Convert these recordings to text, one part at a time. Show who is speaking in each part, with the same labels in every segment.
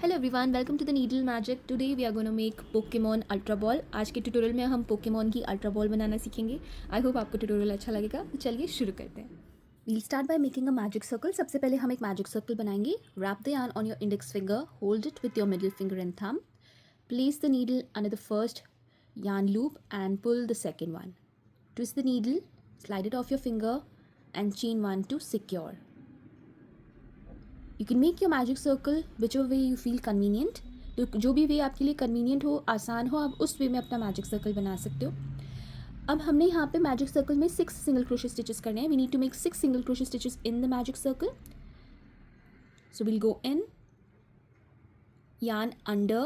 Speaker 1: Hello everyone, welcome to the needle magic. Today we are gonna make Pokemon ultra ball. आज के tutorial में हम Pokemon की ultra ball बनाना सीखेंगे। I hope आपको ट्यूटोरियल अच्छा लगेगा। तो चलिए शुरू करते हैं। We'll start by making a magic circle. सबसे पहले हम एक मैजिक सर्कल बनाएंगे। Wrap the yarn on your index finger, hold it with your middle finger and thumb, place the needle under the first yarn loop and pull the second one. Twist the needle, slide it off your finger and chain one to secure. You can make your magic circle whichever way you feel convenient. तो जो भी वे आपके लिए convenient हो, आसान हो, आप उस वे में अपना मैजिक सर्कल बना सकते हो। अब हमने यहाँ पे मैजिक सर्कल में 6 सिंगल क्रोशे स्टिचेस करने हैं। We need to make 6 single crochet stitches in the magic circle. So we'll go in, yarn under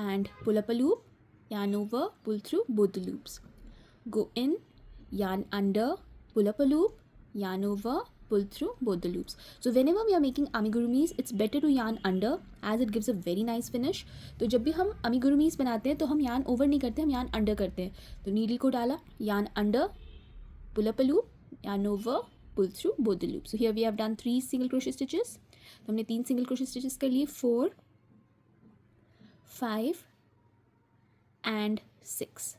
Speaker 1: and pull up a loop, yarn over, pull through both the loops. Go in, yarn under, pull up a loop, yarn over, pull through both the loops. So whenever we are making amigurumis, it's better to yarn under as it gives a very nice finish. तो जब भी हम amigurumis बनाते हैं तो हम yarn over नहीं करते, हम yarn under करते हैं. तो needle को डाला, yarn under, pull up a loop, yarn over, pull through both the loops. So here we have done 3 single crochet stitches. तो हमने 3 single crochet stitches कर लिए, 4, 5 and 6.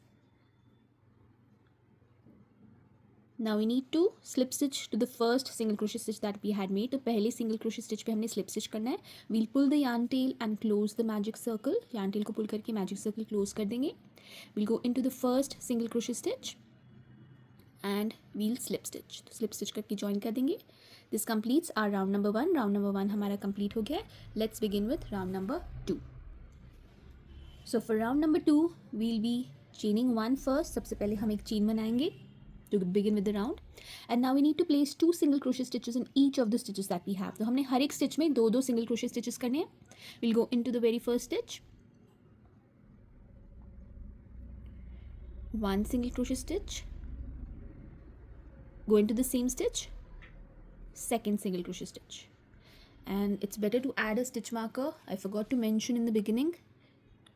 Speaker 1: Now we need to slip stitch to the first single crochet stitch that we had made. तो पहले single crochet stitch पे हमने slip stitch करना है. We'll pull the yarn tail and close the magic circle. Yarn tail को pull करके magic circle close कर देंगे. We'll go into the first single crochet stitch and we'll slip stitch. तो slip stitch करके join कर देंगे. This completes our round number 1. Round number 1 हमारा complete हो गया. Let's begin with round number 2. So for round number 2, we'll be chaining 1 first. सबसे पहले हम एक chain बनाएंगे to begin with the round. And now we need to place 2 single crochet stitches in each of the stitches that we have. तो हमने हर एक stitch में दो single crochet stitches करने हैं. We'll go into the very first stitch, 1 single crochet stitch, go into the same stitch, second single crochet stitch. And it's better to add a stitch marker. I forgot to mention in the beginning,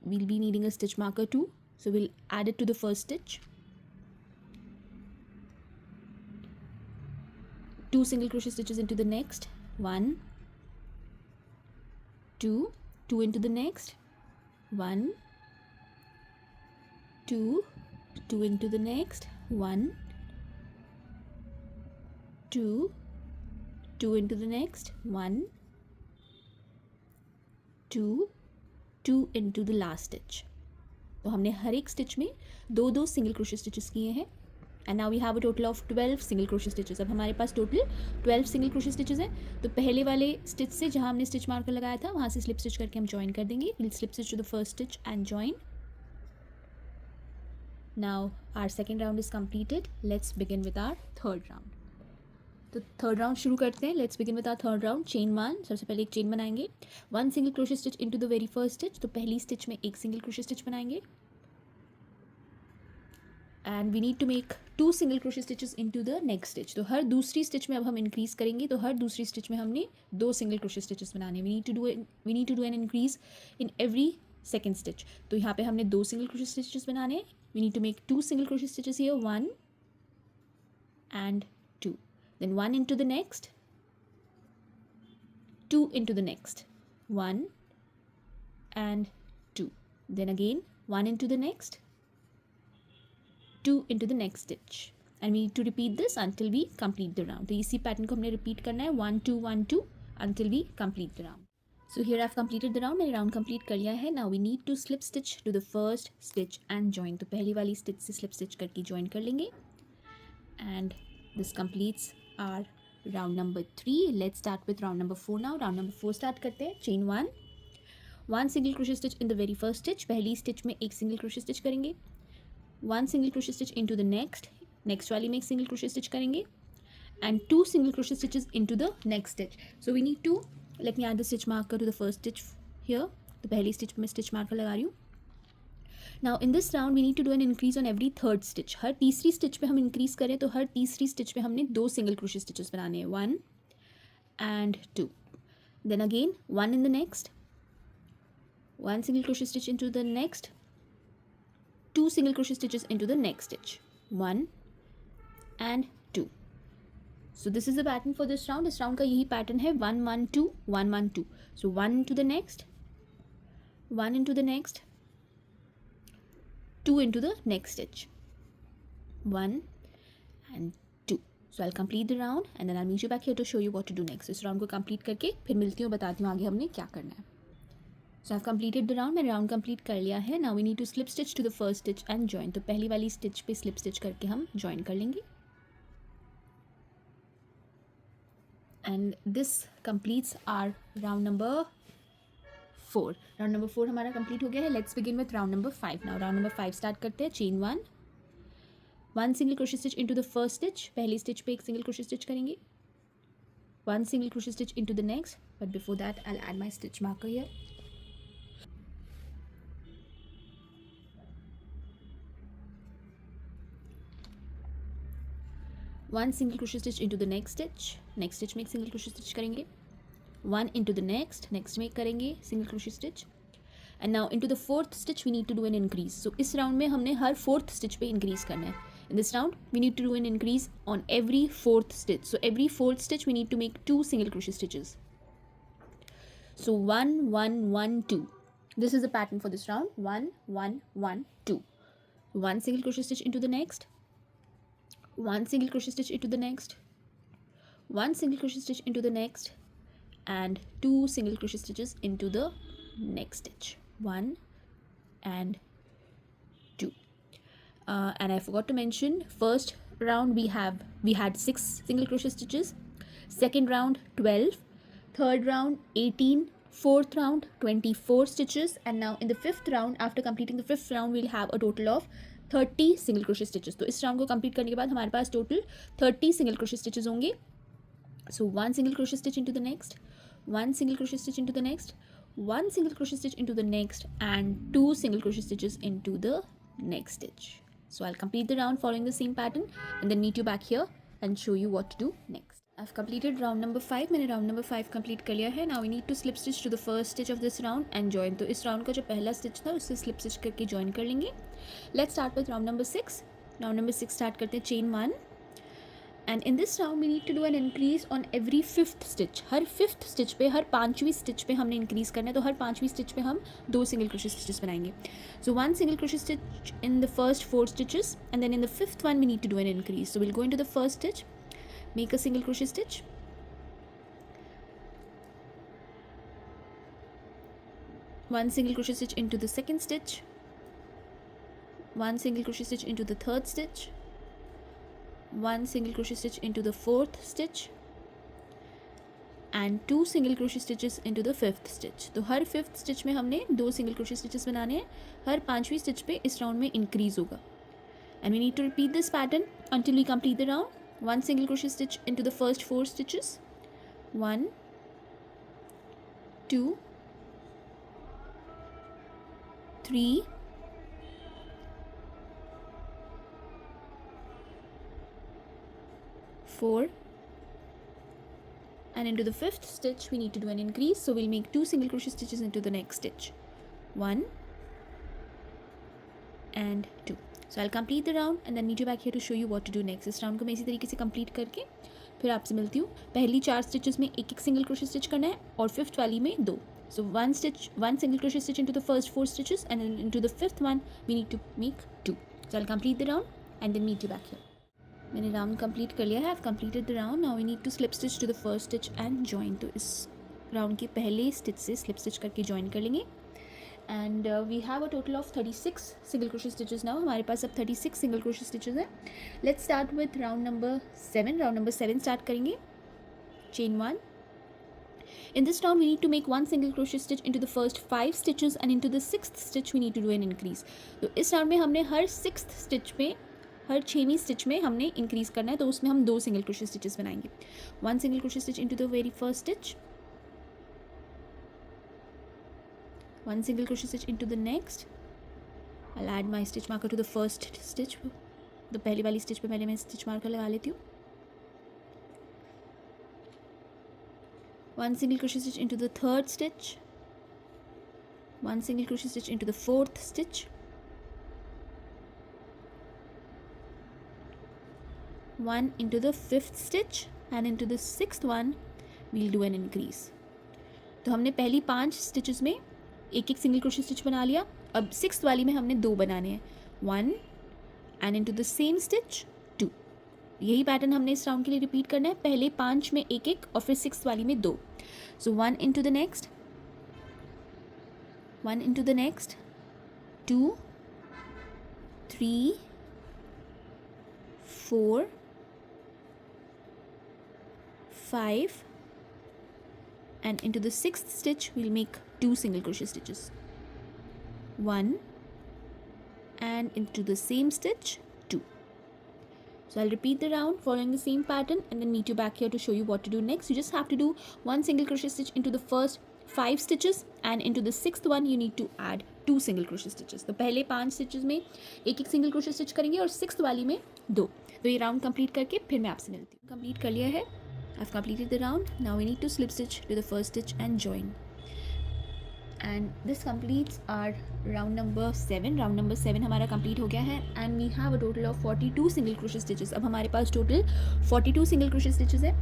Speaker 1: we'll be needing a stitch marker too. So we'll add it to the first stitch. 2 single crochet stitches into the next, 1, 2, 2 into the next, 1, 2, 2 into the next, 1, 2, 2 into the next, 1, 2, 2 into the last stitch. तो हमने हर एक stitch में दो single crochet stitches किए हैं. And now we have a total of 12 single crochet stitches. अब हमारे पास टोटल 12 सिंगल क्रोशे स्टिचेस हैं. तो पहले वाले स्टिच से जहाँ हमने स्टिच मार्कर लगाया था वहाँ से स्लिप स्टिच करके हम ज्वाइन कर देंगे. Will slip stitch to the first stitch and join. Now our second round is completed. Let's begin with our third round. तो थर्ड राउंड शुरू करते हैं. Let's begin with our third round. Chain 1. सबसे पहले एक chain बनाएंगे. 1 single crochet stitch into the very first stitch. तो पहली स्टिच में एक सिंगल क्रोशे स्टिच बनाएंगे. And we need to make 2 single crochet stitches into the next stitch. तो हर दूसरी स्टिच में अब हम इंक्रीज़ करेंगे. तो हर दूसरी स्टिच में हमने 2 सिंगल क्रोशे स्टिचेस बनाने हैं. We need to do an increase in every second stitch. तो यहाँ पे हमने 2 सिंगल क्रोशे स्टिचेस बनाने हैं. We need to make 2 single crochet stitches here, 1 and 2. Then 1 into the next, 2 into the next, 1 and 2. Then again 1 into the next, 2 into the next stitch. And we need to repeat this until we complete the round. तो इसी pattern को हमने repeat करना है 1 2 1 2 until we complete the round. So here I've completed the round. मैंने round complete कर लिया है. Now we need to slip stitch to the first stitch and join. तो पहली वाली स्टिच से स्लिप स्टिच करके ज्वाइन कर लेंगे. And this completes our round number 3. Let's start with round number 4 now. Round number 4 start करते हैं. Chain 1 single crochet stitch in the very first stitch. पहली स्टिच में एक सिंगल crochet stitch करेंगे. 1 single crochet stitch into the next वाली में एक single crochet stitch करेंगे. And 2 single crochet stitches into the next stitch. So we need to, let me add the stitch marker to the first stitch here. तो पहली stitch में stitch marker लगा रही हूँ. Now in this round we need to do an increase on every third stitch. हर तीसरी stitch पे हम increase करें तो हर तीसरी स्टिच पे हमने 2 सिंगल क्रोशे स्टिचेस बनाने हैं, 1 and 2. Then again 1 in the next, 1 single crochet stitch into the next, 2 single crochet stitches into the next stitch, 1 and 2. So this is the pattern for this round. इस round का यही pattern है, 1 1 2 1 1 2. So 1 to the next, 1 into the next, 2 into the next stitch, 1 and 2. So I'll complete the round and then I'll meet you back here to show you what to do next. इस round को complete करके फिर मिलती हूँ, बताती हूँ आगे हमने क्या करना है. So I've completed the round. मैंने round complete कर लिया है. Now we need to slip stitch to the first stitch and join. तो पहली वाली stitch पे slip stitch करके हम join कर लेंगे. And this completes our round number 4. Round number 4 हमारा complete हो गया है. Let's begin with round number 5 now. Round number 5 start करते हैं. Chain 1, 1 single crochet stitch into the first stitch. पहली stitch पे एक single crochet stitch करेंगे. 1 single crochet stitch into the next. But before that I'll add my stitch marker here. One single crochet stitch into the next stitch में एक single crochet stitch करेंगे. 1 into the next में एक करेंगे single crochet stitch. And now into the fourth stitch we need to do an increase. So इस round में हमने हर fourth stitch पे increase करना है. In this round we need to do an increase on every fourth stitch. So every fourth stitch we need to make 2 single crochet stitches. So 1 1 1 2. This is the pattern for this round. 1 1 1 2. 1 single crochet stitch into the next, 1 single crochet stitch into the next, 1 single crochet stitch into the next, and 2 single crochet stitches into the next stitch. 1 and 2. And I forgot to mention, first round we had 6 single crochet stitches, second round 12, third round 18, fourth round 24 stitches, and now in the fifth round, after completing the fifth round, we'll have a total of 30 single crochet stitches. तो इस round को complete करने के बाद हमारे पास total 30 single crochet stitches होंगे. So 1 single crochet stitch into the next, 1 single crochet stitch into the next, 1 single crochet stitch into the next, and 2 single crochet stitches into the next stitch. So I'll complete the round following the same pattern and then meet you back here and show you what to do next. I've completed round number 5. मैंने round number 5 complete कर लिया है. Now we need to slip stitch to the first stitch of this round and join. तो इस round का जो पहला stitch था उससे slip stitch करके join कर लेंगे. Let's start with round number 6. Round number 6 start करते हैं chain 1. And in this round we need to do an increase on every fifth stitch. Her fifth stitch पे, हर पांचवी stitch पे हमने increase करना है. तो हर पांचवी stitch पे हम 2 single crochet stitches बनाएंगे. So 1 single crochet stitch in the first 4 stitches, and then in the fifth one we need to do an increase. So we'll go into the first stitch, make a single crochet stitch, one single crochet stitch into the second stitch, one single crochet stitch into the third stitch, one single crochet stitch into the fourth stitch, and 2 single crochet stitches into the fifth stitch. तो हर fifth stitch में हमने 2 single crochet stitches बनाने हैं. हर पांचवी stitch पे इस round में increase होगा. And we need to repeat this pattern until we complete the round. 1 single crochet stitch into the first 4 stitches, 1 2 3 4, and into the fifth stitch we need to do an increase. So we'll make 2 single crochet stitches into the next stitch, 1 and 2. So I'll complete the round and then meet you back here to show you what to do next. इस round को मैं इसी तरीके से complete करके फिर आपसे मिलती हूँ. पहली 4 stitches में एक single crochet stitch करना है और fifth वाली में 2. So 1 single crochet stitch into the first 4 stitches, and then into the fifth one we need to make 2. So I'll complete the round and then meet you back here. मैंने round complete कर लिया है. I've completed the round. Now we need to slip stitch to the first stitch and join. तो इस round के पहले stitch से slip stitch करके join कर लेंगे. And we have a total of 36 single crochet stitches now. हमारे पास अब 36 single crochet stitches हैं. Let's start with round number 7. Round number 7 start करेंगे. Chain 1. In this round we need to make 1 single crochet stitch into the first 5 stitches, and into the 6th stitch we need to do an increase. तो इस round में हमने हर 6th stitch पे, हर 6वीं stitch में हमने increase करना है. तो उसमें हम 2 single crochet stitches बनाएंगे. 1 single crochet stitch into the very first stitch, 1 single crochet stitch into the next. I'll add my stitch marker to the first stitch. तो पहली वाली stitch पे पहले मैं stitch marker लगा लेती हूँ. 1 single crochet stitch into the third stitch, 1 single crochet stitch into the fourth stitch, 1 into the fifth stitch, and into the sixth one we'll do an increase. तो हमने पहली 5 stitches में एक एक सिंगल क्रोशे स्टिच बना लिया. अब 6th वाली में हमने 2 बनाने हैं. 1 and into the same stitch 2. यही पैटर्न हमने इस राउंड के लिए रिपीट करना है. पहले 5 में एक एक और फिर 6th वाली में 2. सो 1 into the next, 1 into the next, 2, 3, 4, 5, and into the 6th stitch we'll make 2 single crochet stitches. 1 and into the same stitch 2. So I'll repeat the round following the same pattern and then meet you back here to show you what to do next. You just have to do 1 single crochet stitch into the first 5 stitches and into the 6th one you need to add 2 single crochet stitches. तो पहले 5 stitches में एक एक single crochet stitch करेंगे और 6th वाली में 2. तो ये round complete करके फिर मैं आपसे मिलती हूँ. Complete कर लिया है. I've completed the round. Now we need to slip stitch to the first stitch and join. And this completes our round number 7. Round number 7 हमारा complete हो गया है and we have a total of 42 single crochet stitches. अब हमारे पास total 42 single crochet stitches है.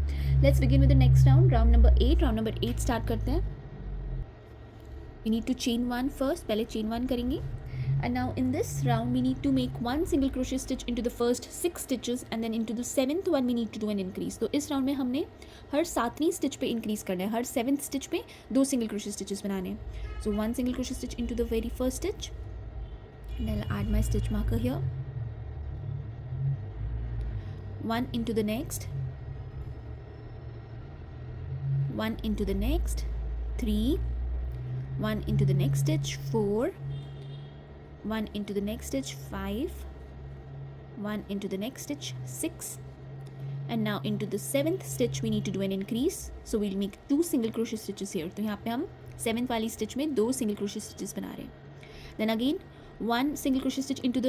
Speaker 1: Let's begin with the next round. Round number 8. Round number 8 start करते हैं. We need to chain 1 first. पहले chain 1 करेंगे. And now in this round we need to make 1 single crochet stitch into the first 6 stitches and then into the 7th one we need to do an increase. तो इस round में हमने हर 7वीं stitch पे increase करना है. हर 7th stitch पे 2 single crochet stitches बनाने हैं. So 1 single crochet stitch into the very first stitch and I'll add my stitch marker here. 1 into the next, 1 into the next, 3, 1 into the next stitch, 4, 1 into the next stitch, 5, 1 into the next stitch, 6, and now into the 7th stitch we need to do an increase. So we'll make 2 single crochet stitches here. तो यहाँ पे हम 7th वाली stitch में 2 single crochet stitches बना रहे हैं. Then again 1 single crochet stitch into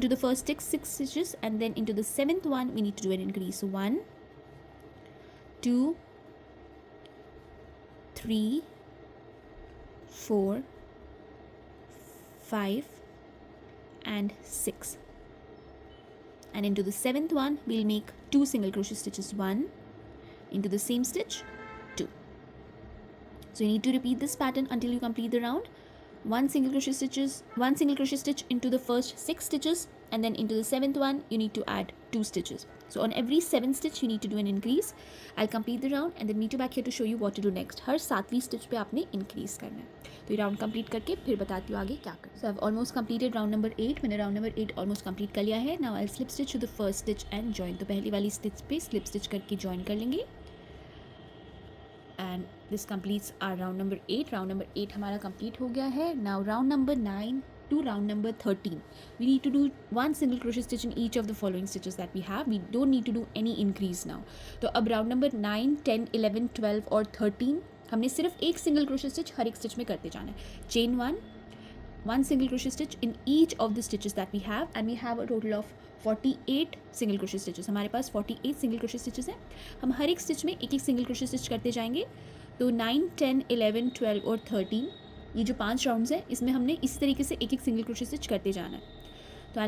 Speaker 1: the first 6 stitches and then into the 7th one we need to do an increase. So 1, 2, 3, 4, 5 and 6, and into the 7th one we'll make 2 single crochet stitches. 1 into the same stitch, 2. So you need to repeat this pattern until you complete the round. 1 single crochet stitch into the first 6 stitches and then into the 7th one you need to add 2 stitches. So on every 7th stitch you need to do an increase. I'll complete the round and then meet you back here to show you what to do next. Her 7वीं stitch पे आपने increase करना है. तो ये round complete करके फिर बताती हूँ आगे क्या करना. So I've almost completed round number 8. मैंने round number 8 almost complete कर लिया है. Now I'll slip stitch to the first stitch and join. तो पहली वाली stitch पे slip stitch करके join कर लेंगे. And this completes our round number 8. Round number 8 हमारा complete हो गया है. Now round number 9 to round number 13. We need to do 1 single crochet stitch in each of the following stitches that we have. We don't need to do any increase now. तो अब round number 9, 10, 11, 12 और 13 हमने सिर्फ एक single crochet stitch हर एक stitch में करते जाना है. Chain 1 single crochet stitch in each of the stitches that we have and we have a total of 48 single crochet stitches. हमारे पास 48 single crochet stitches हैं. हम हर एक stitch में एक एक single crochet stitch करते जाएंगे. तो 9, 10, 11, 12 और 13 ये जो 5 राउंड्स हैं इसमें हमने इसी तरीके से एक एक सिंगल क्रोशे स्टिच करते जाना है. तो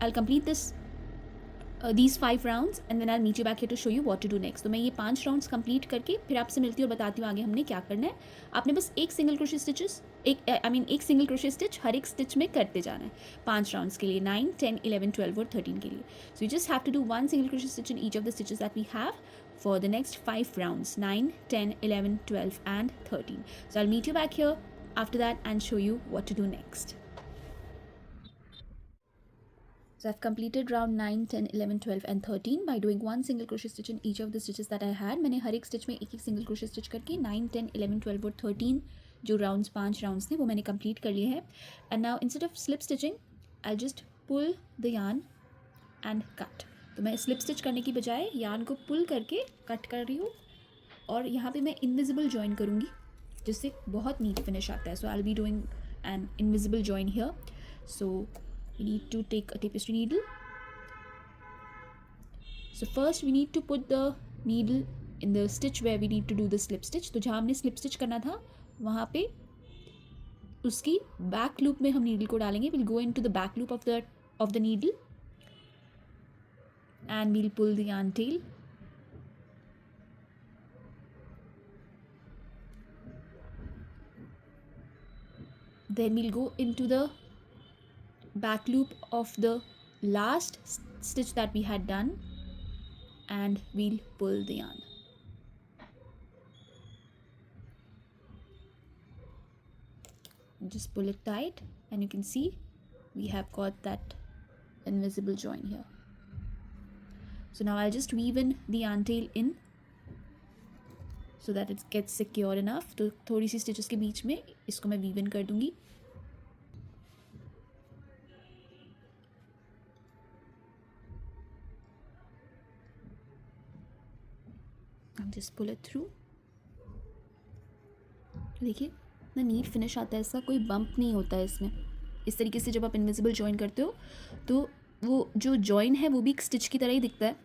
Speaker 1: I'll complete these 5 rounds and then I'll meet you back here to show you what to do next. तो मैं ये 5 राउंड्स कंप्लीट करके फिर आपसे मिलती हूँ और बताती हूँ आगे हमने क्या करना है. आपने बस एक single crochet single crochet stitch हर एक स्टिच में करते जाना है 5 राउंड्स के लिए, 9, 10, 11, 12 और 13 के लिए. So you just have to do 1 single crochet stitch in each of the stitches that we have for the next 5 rounds, 9, 10, 11, 12 and 13. So I'll meet you back here after that and show you what to do next. So I've completed round 9, 10, 11, 12 and 13 by doing 1 single crochet stitch in each of the stitches that I had. मैंने हर एक stitch में एक एक single crochet stitch करके 9, 10, 11, 12 और 13 जो rounds 5 rounds थे वो मैंने complete कर लिए हैं. And now instead of slip stitching, I'll just pull the yarn and cut. तो मैं slip stitch करने की बजाय yarn को pull करके cut कर रही हूँ और यहाँ पे मैं invisible join करूँगी जिससे बहुत neat finish आता है. So I'll be doing an invisible join here. So we need to take a tapestry needle. So first we need to put the needle in the stitch where we need to do the slip stitch. तो जहाँ हमने slip stitch करना था वहाँ पे उसकी back loop में हम needle को डालेंगे. We'll go into the back loop of the needle and we'll pull the yarn tail. then we'll go into the back loop of the last stitch that we had done and we'll pull the yarn. Just pull it tight and you can see we have got that invisible join here. So now I'll just weave in the yarn tail in so that it gets secure enough. तो थोड़ी सी stitches के बीच में इसको मैं weave in कर दूंगी. I'll just pull it through. देखिए ना नीट फिनिश आता है इसका, कोई बम्प नहीं होता है इसमें. इस तरीके से जब आप इनविजिबल जॉइन करते हो तो वो जो जॉइन है वो भी एक स्टिच की तरह ही दिखता है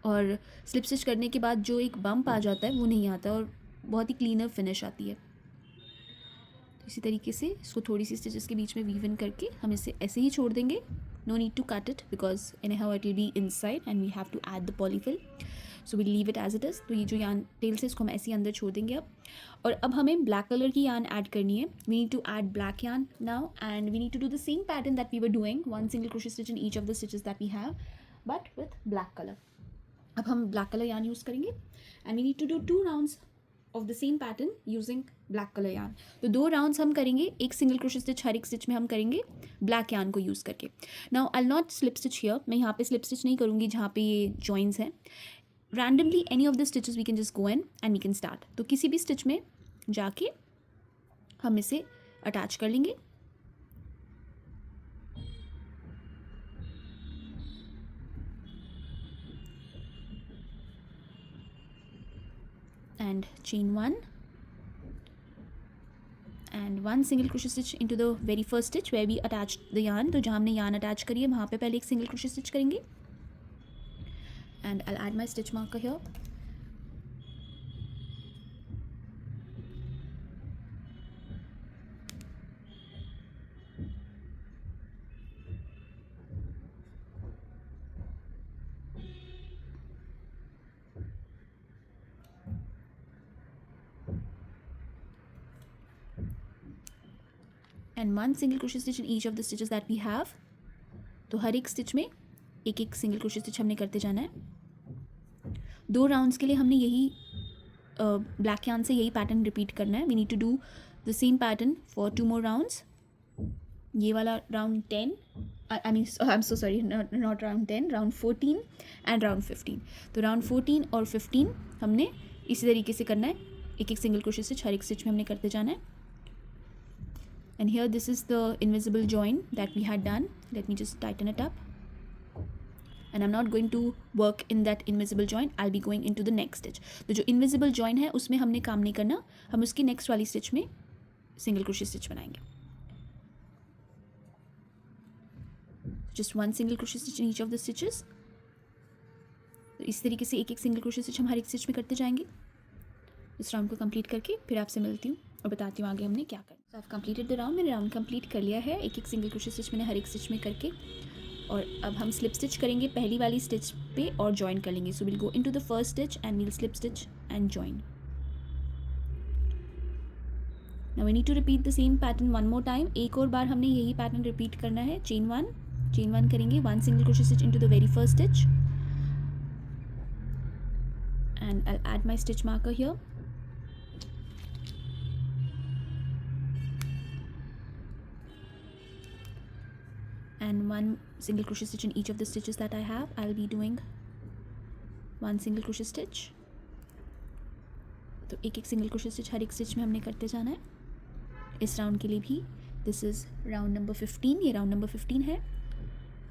Speaker 1: और स्लिप स्टिच करने के बाद जो एक बम्प आ जाता है वो नहीं आता और बहुत ही क्लीनर फिनिश आती है. तो इसी तरीके से इसको थोड़ी सी स्टिचेस के बीच में वीव इन करके हम इसे ऐसे ही छोड़ देंगे. No need to cut it because in how it will be inside and we have to add the polyfil. So we leave it as it is. तो ये जो यार्न टेल से इसको हम ऐसे ही अंदर छोड़ देंगे अब. और अब हमें ब्लैक कलर की यार्न ऐड करनी है. We need to add black yarn now and we need to do the same pattern that we were doing, 1 single crochet stitch in each of the stitches that we have but with black colour. अब हम black colour yarn use करेंगे and we need to do 2 rounds of the same pattern using black colour yarn. तो 2 rounds हम करेंगे, एक single crochet stitch हर एक stitch में हम करेंगे ब्लैक यार्न को यूज़ करके. Now I not slip stitch here. मैं यहाँ पे स्लिप स्टिच नहीं करूँगी जहाँ पे ये जॉइंट्स हैं. Randomly any of the stitches we can just go in and we can start. तो किसी भी स्टिच में जाके हम इसे अटैच कर लेंगे. and chain 1 and 1 single crochet stitch into the very first stitch where we attached the yarn. तो जहाँ हमने yarn attach करी है वहाँ पे पहले एक single crochet stitch करेंगे and I'll add my stitch marker here. and 1 single crochet stitch in each of the stitches that we have. तो हर एक स्टिच में एक एक सिंगल क्रोशे स्टिच हमने करते जाना है. 2 राउंड्स के लिए हमने यही ब्लैक यार्न से यही पैटर्न रिपीट करना है. We need to do the same pattern for 2 more rounds. ये वाला round 10 I am so sorry, not round 10, round 14 and round 15. तो राउंड 14 और 15 हमने इसी तरीके से करना है. एक एक सिंगल क्रोशे स्टिच हर एक स्टिच में हमने करते जाना है. And here this is the invisible join that we had done. Let me just tighten it up. And I'm not going to work in that invisible join. I'll be going into the next stitch. तो जो invisible join है उसमें हमने काम नहीं करना, हम उसकी next वाली stitch में single crochet stitch बनाएंगे. Just 1 single crochet stitch in each of the stitches. तो इस तरीके से एक एक single crochet stitch हम हर एक stitch में करते जाएंगे. इस राउंड को कंप्लीट करके फिर आपसे मिलती हूँ और बताती हूँ आगे हमने क्या करना. तो आप कंप्लीटेड द राउंड. मैंने राउंड कंप्लीट कर लिया है एक एक सिंगल क्रोशे स्टिच मैंने हर एक स्टिच में करके. और अब हम स्लिप स्टिच करेंगे पहली वाली स्टिच पे और जॉइन कर लेंगे. So will go into the first stitch and we'll slip stitch and join. Now we need to repeat the same pattern 1 more time. एक और बार हमने यही पैटर्न रिपीट करना है. चेन 1 करेंगे, 1 single crochet stitch into the very first stitch and I will add my stitch marker here. And 1 single crochet stitch in each of the stitches that I have. I'll be doing 1 single crochet stitch. तो एक एक single crochet stitch हर एक stitch में हमने करते जाना है. इस राउंड के लिए भी दिस इज़ राउंड नंबर 15. ये राउंड नंबर 15 है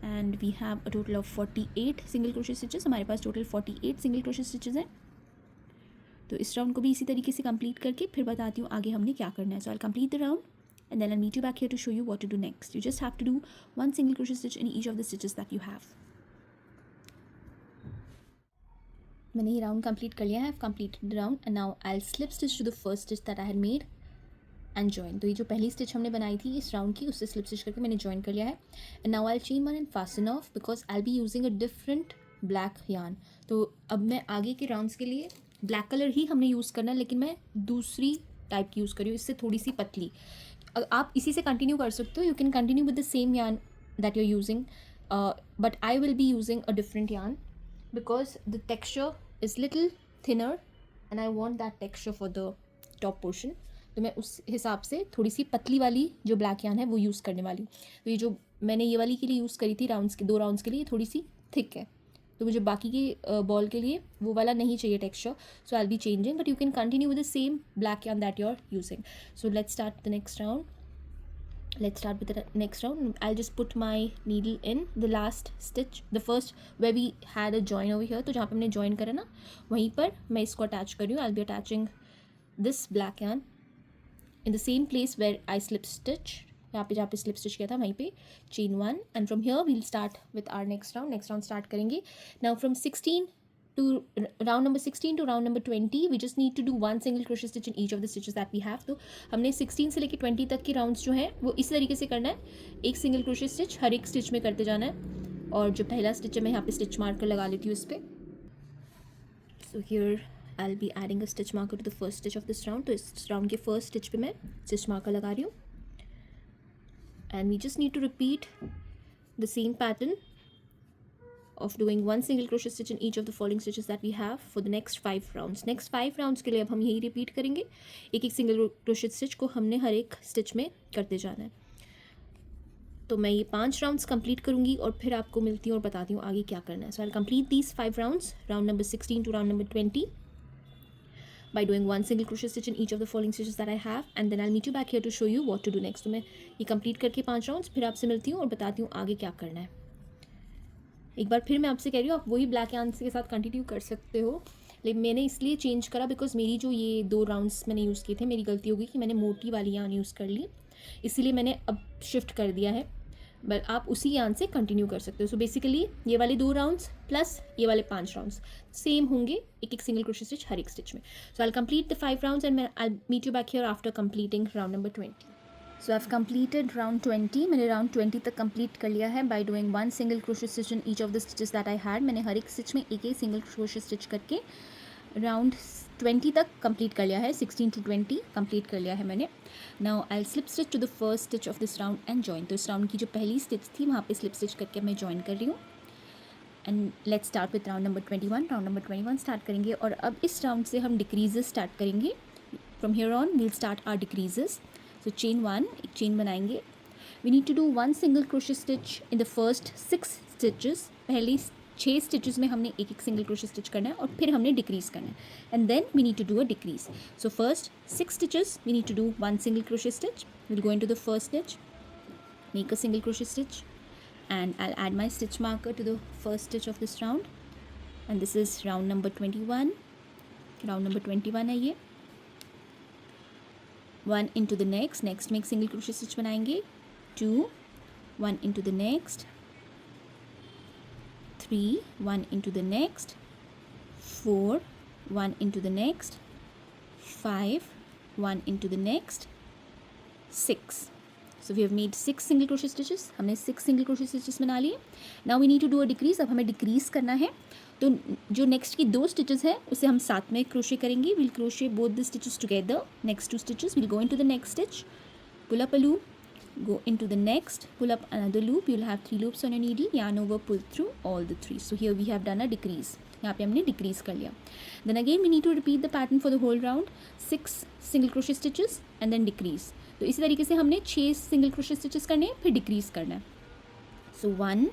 Speaker 1: and we have a total of 48 single crochet stitches. हमारे पास टोटल 48 सिंगल क्रोशे स्टिचेस हैं. तो इस राउंड को भी इसी तरीके से कंप्लीट करके फिर बताती हूँ आगे हमने क्या करना है. So I will complete the round and then I'll meet you back here to show you what to do next. You just have to do 1 single crochet stitch in each of the stitches that you have. मैंने ये round complete कर लिया है. I've completed the round and now I'll slip stitch to the first stitch that I had made and join. तो ये जो पहली stitch हमने बनाई थी इस राउंड की उससे स्लिप स्टिच करके मैंने ज्वाइन कर लिया है. And now I'll chain 1 and fasten off because I'll be using a different black yarn. तो अब मैं आगे के राउंड्स के लिए ब्लैक कलर ही हमने यूज़ करना है लेकिन मैं दूसरी टाइप की यूज़ कर रही हूँ, इससे थोड़ी सी पतली। आप इसी से कंटिन्यू कर सकते हो, you can continue with the same yarn that you are using, but I will be using a different yarn because the texture is little thinner and I want that texture for the top portion. तो मैं उस हिसाब से थोड़ी सी पतली वाली जो black yarn है वो यूज़ करने वाली हूँ। तो ये जो मैंने ये वाली के लिए यूज़ करी थी राउंड्स के 2 राउंड्स के लिए, थोड़ी सी थिक है, तो मुझे बाकी के बॉल के लिए वो वाला नहीं चाहिए texture, so I will be changing, but you can continue with the same black yarn that you are using. So let's start the next round. Let's start with the next round. I'll just put my needle in the last stitch, the first where we had a join over here. तो जहाँ पे हमने join करा ना वहीं पर मैं इसको attach कर रही हूँ. I'll be attaching this black yarn in the same place where I slip stitch. यहाँ पे जहाँ पे स्लिप स्टिच किया था वहीं पे chain 1 and from here we'll start with our next round start करेंगे. Now from 16 to round number 16 to round number 20 we just need to do one single crochet stitch in each of the stitches that we have. तो हमने 16 से लेके 20 तक के rounds जो हैं वो इस तरीके से करना है, एक सिंगल क्रोशे स्टिच हर एक स्टिच में करते जाना है. और जो पहला स्टिच है मैं यहाँ पे स्टिच मार्कर लगा लेती हूँ इस पर. So here I'll be adding a stitch marker to the first stitch of this round. तो इस राउंड के फर्स्ट स्टिच पे मैं स्टिच मार्कर लगा रही हूँ. And we just need to repeat the same pattern of doing one single crochet stitch in each of the following stitches that we have for the next 5 rounds. Next 5 rounds के लिए अब हम यही repeat करेंगे. एक एक single crochet stitch को हमने हर एक स्टिच में करते जाना है. तो मैं ये 5 राउंड्स कंप्लीट करूँगी और फिर आपको मिलती हूँ और बताती हूँ आगे क्या करना है. So I will complete these 5 rounds, round number 16 to round number 20, by doing one single crochet stitch in each of the following stitches that I have, and then I'll meet you back here to show you what to do next. तो मैं ये complete करके 5 rounds फिर आपसे मिलती हूँ और बताती हूँ आगे क्या करना है. एक बार फिर मैं आपसे कह रही हूँ आप वही ब्लैक यार्न के साथ कंटिन्यू कर सकते हो, लेकिन मैंने इसलिए चेंज करा बिकॉज मेरी जो ये 2 राउंड्स मैंने यूज़ किए थे, मेरी गलती होगी कि मैंने मोटी वाली यार्न यूज़ कर ली, इसीलिए मैंने अब शिफ्ट कर दिया है. बट आप उसी यार्न से कंटिन्यू कर सकते हो. सो बेसिकली ये वाले 2 राउंड्स प्लस ये वाले 5 राउंड्स सेम होंगे, एक एक सिंगल क्रोशे स्टिच हर एक स्टिच में. So I will complete the 5 rounds and I will meet you back here after completing round number 20. So I have completed round 20. मैंने राउंड 20 तक कंप्लीट कर लिया है by doing one single crochet stitch in each of the stitches that I had. मैंने हर एक stitch में एक एक सिंगल क्रोशे स्टिच करके राउंड 20 तक कंप्लीट कर लिया है. 16 to 20 कंप्लीट कर लिया है मैंने. Now I slip stitch to the first stitch of this round and join. तो इस राउंड की जो पहली स्टिच थी वहाँ पे स्लिप स्टिच करके मैं जॉइन कर रही हूँ. And let's start with round number 21. Round number 21 start करेंगे और अब इस राउंड से हम डिक्रीजेस स्टार्ट करेंगे. From here on we'll start our decreases. So chain 1, एक चेन बनाएंगे. We need to do one single crochet stitch in the first 6 stitches. पहली 6 स्टिचेस में हमने एक एक सिंगल क्रोशे स्टिच करना है और फिर हमने डिक्रीज करना है. And then we need to do a decrease. So first 6 stitches we need to do one single crochet stitch. Will go into the first stitch, make a single crochet stitch, and I'll add my stitch marker to the first stitch of this round, and this is round number 21. round number 21 है ये. One into the next में एक single crochet stitch बनाएंगे. 2, 1 into the next, 3, 1 into the next, 4, 1 into the next, 5, 1 into the next, 6. So we have made 6 single crochet stitches. हमने 6 single crochet stitches बना लिए. Now we need to do a decrease. अब हमें decrease करना है. तो जो next की 2 stitches है उसे हम साथ में crochet करेंगे. We'll crochet both the stitches together. Next 2 stitches. We'll go into the next stitch, pull up a loop, go into the next, pull up another loop. You'll have 3 loops on your needle. Yarn over, pull through all the 3. So here we have done a decrease. यहाँ पे हमने decrease कर लिया. Then again we need to repeat the pattern for the whole round. 6 single crochet stitches and then decrease. तो इसी तरीके से हमने 6 सिंगल क्रोशे स्टिचेस करने हैं, फिर डिक्रीज करना है. So 1,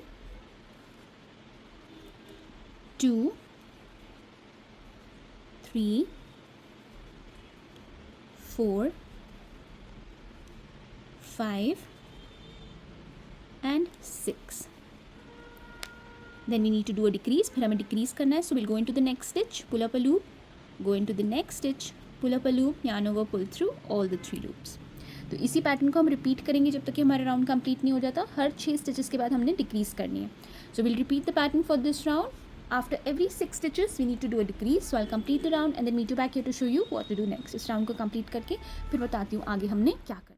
Speaker 1: 2, 3, 4, 5 and 6. Then we need to do a decrease. फिर हमें डिक्रीज करना है. So we'll go into the next stitch, pull up a loop, go into the next stitch, pull up a loop, yarn over, pull through all the 3 loops. तो इसी pattern को हम repeat करेंगे जब तक कि हमारा राउंड कंप्लीट नहीं हो जाता. हर 6 स्टिचेस के बाद हमने डिक्रीज करनी है. So will repeat the pattern for this round. After every 6 stitches we need to do a decrease. So I will complete the round and then meet you back here to show you what to do next. इस round को complete करके फिर बताती हूँ आगे हमने क्या करना.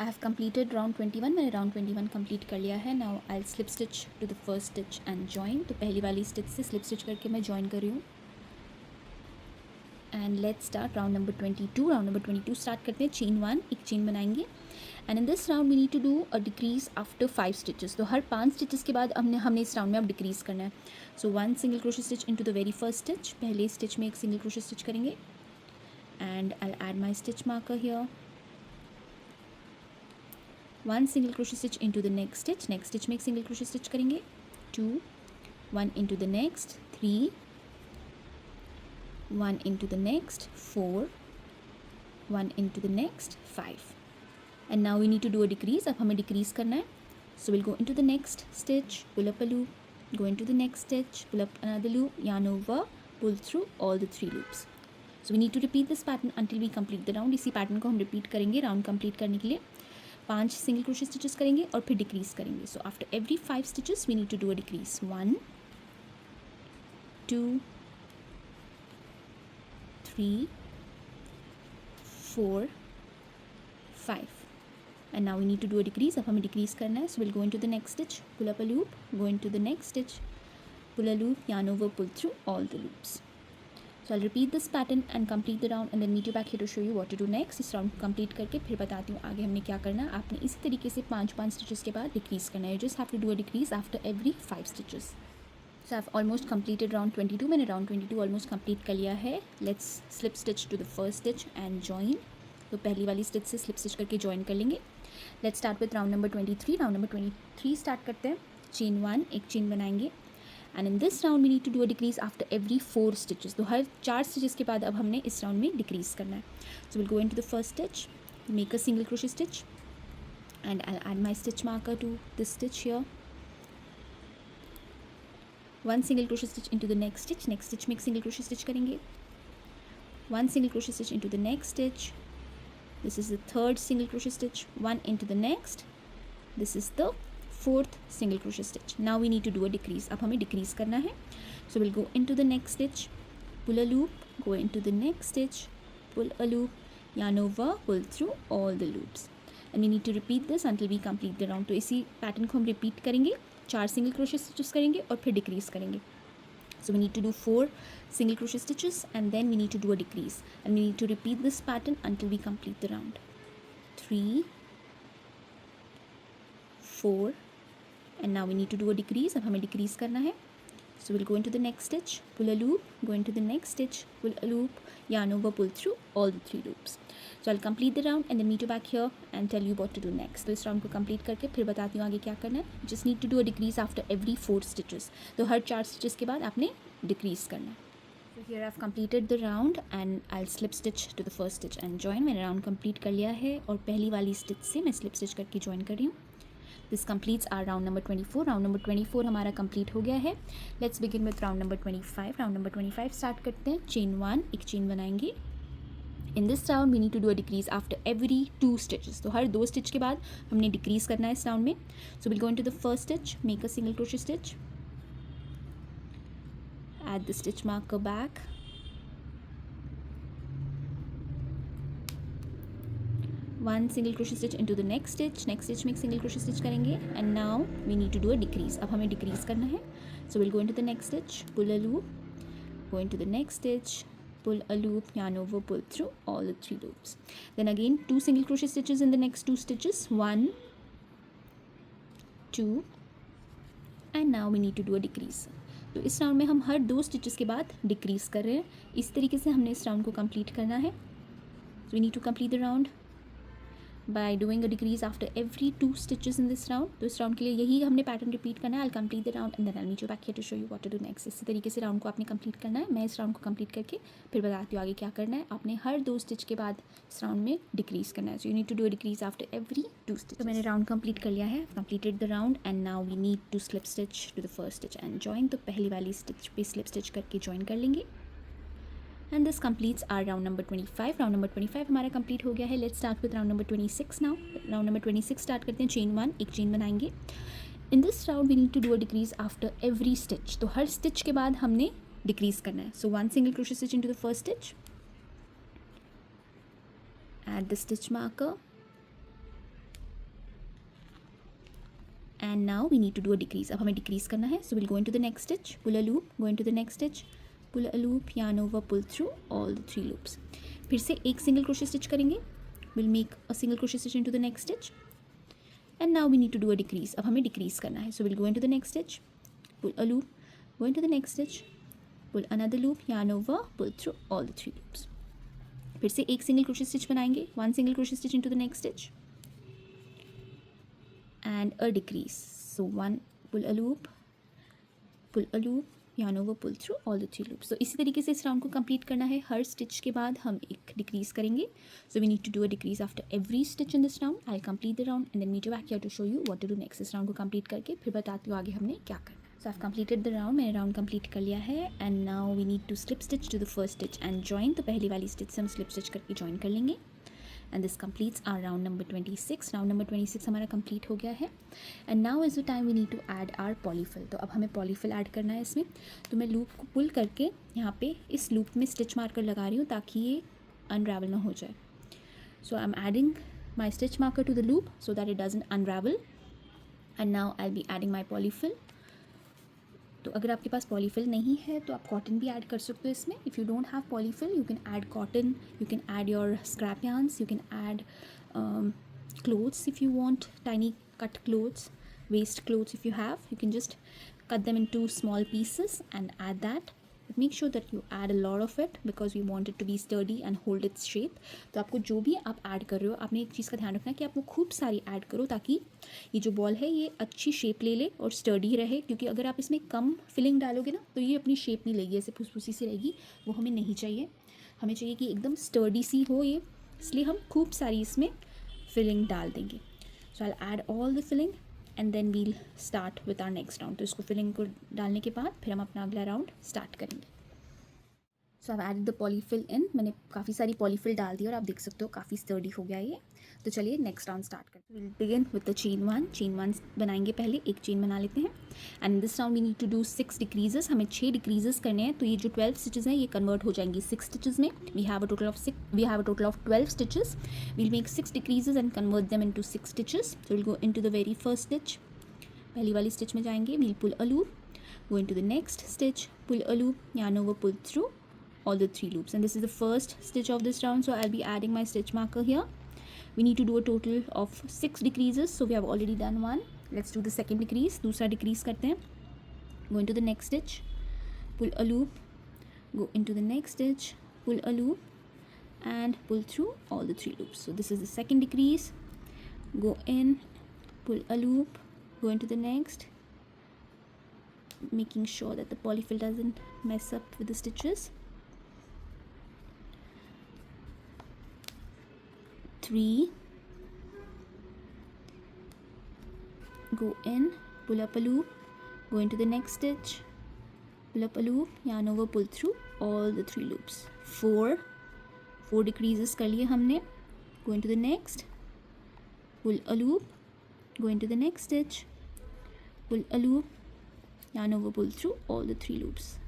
Speaker 1: I have completed round 21. मैंने राउंड 21 कंप्लीट कर लिया है. Now I will slip stitch to the first stitch and join. तो पहली वाली स्टिच से स्लिप स्टिच करके मैं जॉइन कर रही हूँ. And let's start round number 22. Round number 22 start करते हैं. चेन 1 एक चेन बनाएंगे and in this round we need to do a decrease after 5 stitches. तो हर 5 स्टिचेस के बाद हमने इस राउंड में अब डिक्रीज करना है. So 1 single crochet stitch into the very first stitch. पहले स्टिच में एक सिंगल क्रोशे स्टिच करेंगे and I add my stitch marker here. 1 single crochet stitch into the next stitch. Next stitch में एक सिंगल क्रोशे स्टिच करेंगे. 2 1 into the next 3 1 into the next 4 1 into the next 5 and now we need to do a decrease. अब हमें decrease करना है. So we'll go into the next stitch, pull up a loop, go into the next stitch, pull up another loop, yarn over, pull through all the 3 loops. So we need to repeat this pattern until we complete the round. इसी pattern को हम repeat करेंगे round complete करने के लिए. 5 single crochet stitches करेंगे और फिर decrease करेंगे. So after every 5 stitches we need to do a decrease. 1 2 3 4 5 and now we need to do a decrease. अब हमें decrease करना है. So we'll go into the next stitch, pull up a loop, go into the next stitch, pull a loop, yarn over, pull through all the loops. So I'll repeat this pattern and complete the round and then meet you back here to show you what to do next. इस round complete करके फिर बताती हूँ आगे हमने क्या करना है. आपने इसी तरीके से 5 stitches के बाद decrease करना है. You just have to do a decrease after every 5 stitches. So I've almost completed round 22. मैंने round 22 almost complete कर लिया है. Let's slip stitch to the first stitch and join. तो पहली वाली stitch से slip stitch करके join कर लेंगे. Let's start with round number 23. Round number 23 start करते हैं. Chain 1 एक chain बनाएंगे and in this round we need to do a decrease after every 4 stitches. तो हर 4 stitches के बाद अब हमने इस round में decrease करना है. So we'll go into the first stitch, make a single crochet stitch and I'll add my stitch marker to this stitch here. 1 single crochet stitch into the next stitch. Next stitch में एक single crochet stitch करेंगे. 1 single crochet stitch into the next stitch. This is the third single crochet stitch. 1 into the next. This is the fourth single crochet stitch. Now we need to do a decrease. अब हमें decrease करना है. So we'll go into the next stitch, pull a loop, go into the next stitch, pull a loop, yarn over, pull through all the loops. And we need to repeat this until we complete the round. तो इसी pattern को हम repeat करेंगे. 4 single crochet stitches करेंगे और फिर decrease करेंगे. So we need to do 4 single crochet stitches and then we need to do a decrease and we need to repeat this pattern until we complete the round. 3 4 and now we need to do a decrease. अब हमें decrease करना है. So we'll go into the next stitch, pull a loop, go into the next stitch, pull a loop, yarn over, pull through all the 3 loops. So I'll complete the round and then meet you back here and tell you what to do next. तो इस round को complete करके फिर बताती हूँ आगे क्या करना है. Just need to do a decrease after every 4 stitches. तो हर 4 stitches के बाद आपने decrease करना है. So here I've completed the round and I'll slip stitch to the first stitch and join. मैंने round complete कर लिया है और पहली वाली stitch से मैं slip stitch करके join कर रही हूँ. This completes our round number 24. Round number 24 हमारा complete हो गया है. Let's begin with round number 25. Round number 25 start करते हैं. Chain 1 एक chain बनाएंगे. In this round we need to do a decrease after every 2 stitches. तो हर 2 stitch के बाद हमने decrease करना है इस round में. So we'll go into the first stitch, make a single crochet stitch, add the stitch marker back, one single crochet stitch into the next stitch में एक single crochet stitch करेंगे and now we need to do a decrease. अब हमें decrease करना है. So we'll go into the next stitch, pull a loop, go into the next stitch, pull a loop, yarn over, pull through all the 3 loops. Then again 2 single crochet stitches in the next 2 stitches, 1 2 and now we need to do a decrease. तो इस round में हम हर 2 stitches के बाद decrease कर रहे हैं. इस तरीके से हमने इस राउंड को कंप्लीट करना है. So we need to complete the round by doing a decrease after every 2 stitches in this round. तो इस राउंड के लिए यही हमने पैटर्न रिपीट करना है. I'll complete the round and then I'll meet you back here to show you what to do next. इसी तरीके से राउंड को आपने कंप्लीट करना है. मैं इस राउंड को कंप्लीट करके फिर बताती हूँ आगे क्या करना है. आपने हर 2 स्टिच के बाद इस राउंड में डिक्रीज करना है. So you need to do a decrease after every 2 stitches. तो मैंने राउंड कंप्लीट कर लिया है. Completed the round and now we need to slip stitch to the first stitch and join. तो पहली वाली स्टिच पे स्लिप स्टिच करके join कर लेंगे. And this completes our round number 25. Round number 25 हमारा complete हो गया है. Let's start with round number 26 now. Round number 26 start करते हैं. Chain 1 एक chain बनाएंगे. In this round we need to do a decrease after every stitch. तो हर stitch के बाद हमने decrease करना है. So 1 single crochet stitch into the first stitch. Add the stitch marker. And now we need to do a decrease. अब हमें decrease करना है. So we'll go into the next stitch, pull a loop, go into the next stitch, pull a loop, yarn over, pull through all the 3 loops. फिर से एक single crochet stitch करेंगे, we'll make a single crochet stitch into the next stitch, and now we need to do a decrease. अब हमें decrease करना है, so we'll go into the next stitch, pull a loop, go into the next stitch, pull another loop, yarn over, pull through all the 3 loops. फिर से एक single crochet stitch बनाएंगे, one single crochet stitch into the next stitch and a decrease. So one, pull a loop, yarn over, pull through all the 3 loops. So इसी तरीके से इस round को complete करना है. हर स्टिच के बाद हम एक डिक्रीज करेंगे. So we need to do a decrease after every stitch in this round. I'll complete the round and then meet you back here to show you what to do next. इस round को complete करके फिर बताती हूँ आगे हमने क्या करना है. So I've completed the round. मैंने राउंड कंप्लीट कर लिया है and now we need to slip stitch to the first stitch and join. तो पहली वाली स्टिच से हम स्लिप स्टिच करके ज्वाइन कर लेंगे. And this completes our round number 26. Round number 26 हमारा complete हो गया है. And now is the time we need to add our polyfill. तो अब हमें polyfill ऐड करना है इसमें. तो मैं लूप को पुल करके यहाँ पे इस लूप में स्टिच मार्कर लगा रही हूँ ताकि ये अनरावल ना हो जाए. So I'm adding my stitch marker to the loop so that it doesn't unravel. And now I'll be adding my polyfill. तो अगर आपके पास पॉलीफिल नहीं है तो आप कॉटन भी ऐड कर सकते हो इसमें. If you don't have polyfill you can add cotton, you can add your scrap yarns, you can add clothes if you want, tiny cut clothes, waist clothes if you have. You can just cut them into small pieces and add that. But make sure that you add a lot of it because we want it to be sturdy and hold its shape. तो आपको जो भी आप add कर रहे हो आपने एक चीज़ का ध्यान रखना है कि आप वो खूब सारी ऐड करो ताकि ये जो बॉल है ये अच्छी शेप ले ले और स्टर्डी रहे. क्योंकि अगर आप इसमें कम फिलिंग डालोगे ना तो ये अपनी शेप नहीं लेगी, ऐसे फुसफुसी सी रहेगी. वो हमें नहीं चाहिए. हमें चाहिए कि एकदम स्टर्डी सी हो ये, इसलिए हम खूब सारी इसमें फिलिंग डाल देंगे. So I add all the filling and then we'll start with our next round. तो इसको फिलिंग को डालने के बाद फिर हम अपना अगला राउंड स्टार्ट करेंगे. सो आई एडेड द पॉलीफिल इन. मैंने काफ़ी सारी पॉलीफिल डाल दी और आप देख सकते हो काफ़ी स्टर्डी हो गया ये. तो चलिए नेक्स्ट राउंड स्टार्ट करते हैं. Will begin with the chain one. Chain one बनाएंगे, पहले एक चेन बना लेते हैं. And this round we need to do 6 decreases. हमें 6 डिक्रीजेस करने हैं. तो ये जो 12 स्टिचेस हैं ये कन्वर्ट हो जाएंगी 6 स्टिचेस में. We have a total of 12 stitches. We'll make 6 decreases and convert them into 6 stitches. So will go into the very first stitch. पहली वाली स्टिच में जाएंगे. We'll pull a loop, go into the next stitch, pull a loop, yarn over, pull through all the 3 loops. And this is the first stitch of this round, so I'll be adding my stitch marker here. We need to do a total of 6 decreases, so we have already done one. Let's do the second decrease. दूसरा decrease करते हैं. Go into the next stitch, pull a loop, go into the next stitch, pull a loop and pull through all the 3 loops. So this is the second decrease. Go in, pull a loop, go into the next, making sure that the polyfill doesn't mess up with the stitches. 3, go in, pull up a loop, go into the next stitch, pull up a loop, yarn over, pull through all the 3 loops. 4 decreases कर लिए हमने. Go into the next, pull a loop, go into the next stitch, pull a loop, yarn over, pull through all the 3 loops.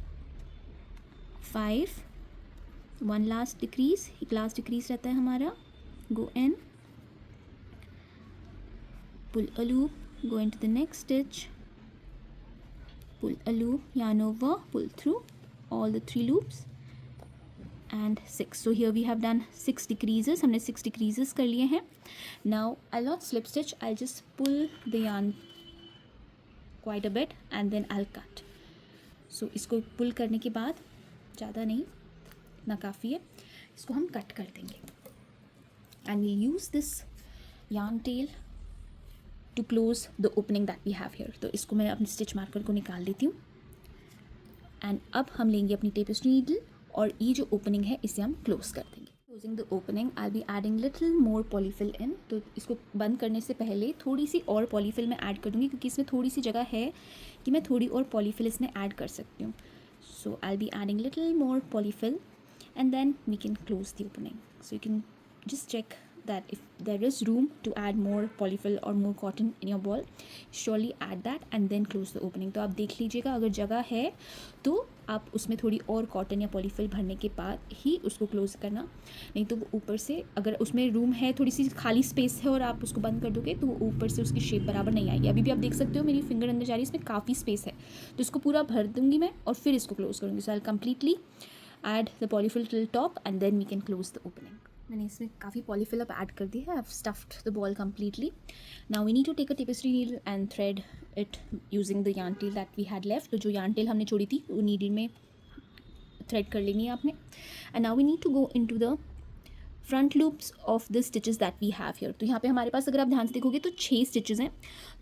Speaker 1: 5, one last decrease. एक last decrease रहता है हमारा. Go in, pull a loop, go into the next stitch, pull a loop, yarn over, pull through all the 3 loops and 6. So here we have done 6 decreases. हमने 6 decreases कर लिए हैं. Now I'll not slip stitch, I'll just pull the yarn quite a bit and then I'll cut. So इसको पुल करने के बाद, ज़्यादा नहीं, इतना काफ़ी है, इसको हम कट कर देंगे. And we'll use this yarn tail to close the opening that we have here. तो इसको मैं अपने स्टिच मार्कर को निकाल देती हूँ. एंड अब हम लेंगे अपनी टेपेस्ट्री नीडल और ये जो ओपनिंग है इसे हम क्लोज कर देंगे. Closing the opening I be adding little more Polyfil in. तो इसको बंद करने से पहले थोड़ी सी और पॉलीफिल मैं ऐड कर दूँगी क्योंकि इसमें थोड़ी सी जगह है कि मैं थोड़ी और पॉलीफिल इसमें ऐड कर सकती हूँ. So I be adding little more Polyfil and then we can close the opening. So you can just check that if there is room to add more polyfill or more cotton in your ball, surely add that and then close the opening. तो आप देख लीजिएगा अगर जगह है तो आप उसमें थोड़ी और कॉटन या पॉलीफिल भरने के बाद ही उसको क्लोज़ करना, नहीं तो वो ऊपर से, अगर उसमें रूम है, थोड़ी सी खाली स्पेस है और आप उसको बंद कर दोगे तो वो ऊपर से उसकी शेप बराबर नहीं आएगी। अभी भी आप देख सकते हो मेरी फिंगर अंदर जा रही है, इसमें काफ़ी स्पेस है, तो इसको पूरा भर दूँगी मैं और फिर इसको क्लोज़ करूँगी। So I completely add the Polyfil till top and then we can close the opening. मैंने इसमें काफ़ी पॉलीफिल अब ऐड कर दिया है। I have stuffed the ball completely. Now we need to take a tapestry needle and thread it using the yarn tail that we had left. तो जो yarn tail हमने छोड़ी थी वो नीडल में थ्रेड कर लेनी है आपने। And now we need to go into the front loops of the stitches that we have here. तो यहाँ पे हमारे पास अगर आप ध्यान से देखोगे तो 6 स्टिचेस हैं,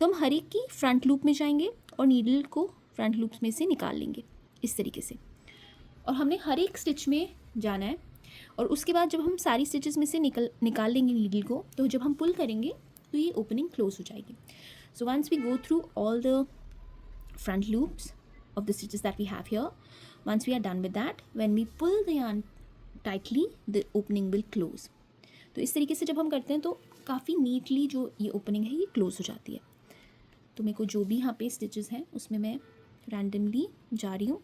Speaker 1: तो हम हर एक की फ्रंट लूप में जाएंगे और नीडल को फ्रंट लूप्स में से निकाल लेंगे इस तरीके से, और हमने हर एक स्टिच में जाना है। और उसके बाद जब हम सारी स्टिचेस में से निकाल लेंगे नीडल को, तो जब हम पुल करेंगे तो ये ओपनिंग क्लोज हो जाएगी। So once we go through all the front loops of the stitches that we have here, once we are done with that, when we pull the yarn tightly the opening will close। तो इस तरीके से जब हम करते हैं तो काफ़ी नीटली जो ये ओपनिंग है ये क्लोज हो जाती है। तो मेरे को जो भी यहाँ पे स्टिचेस हैं उसमें मैं रैंडमली जा रही हूँ,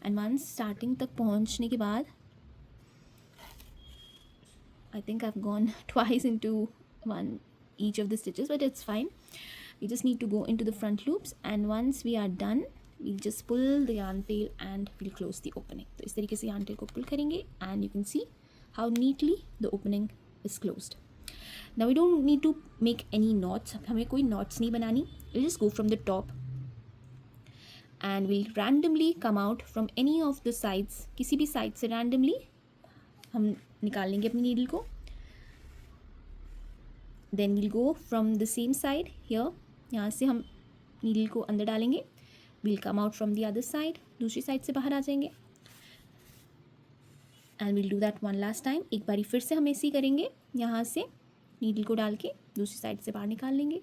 Speaker 1: एंड वंस स्टार्टिंग तक पहुँचने के बाद I think I've gone twice into one each of the stitches, but it's fine. We just need to go into the front loops, and once we are done we'll just pull the yarn tail and we'll close the opening। तो इस तरीके से yarn tail को pull करेंगे and you can see how neatly the opening is closed। Now we don't need to make any knots, हमें कोई knots नहीं बनानी। We'll just go from the top and we'll randomly come out from any of the sides, किसी भी side से randomly हम निकाल लेंगे अपनी नीडल को। Then we'll go from the same side here, यहाँ से हम नीडल को अंदर डालेंगे। We'll come out from the other side, दूसरी साइड से बाहर आ जाएंगे, and we'll do that one last time. एक बारी फिर से हम ऐसे ही करेंगे, यहाँ से नीडल को डाल के दूसरी साइड से बाहर निकाल लेंगे,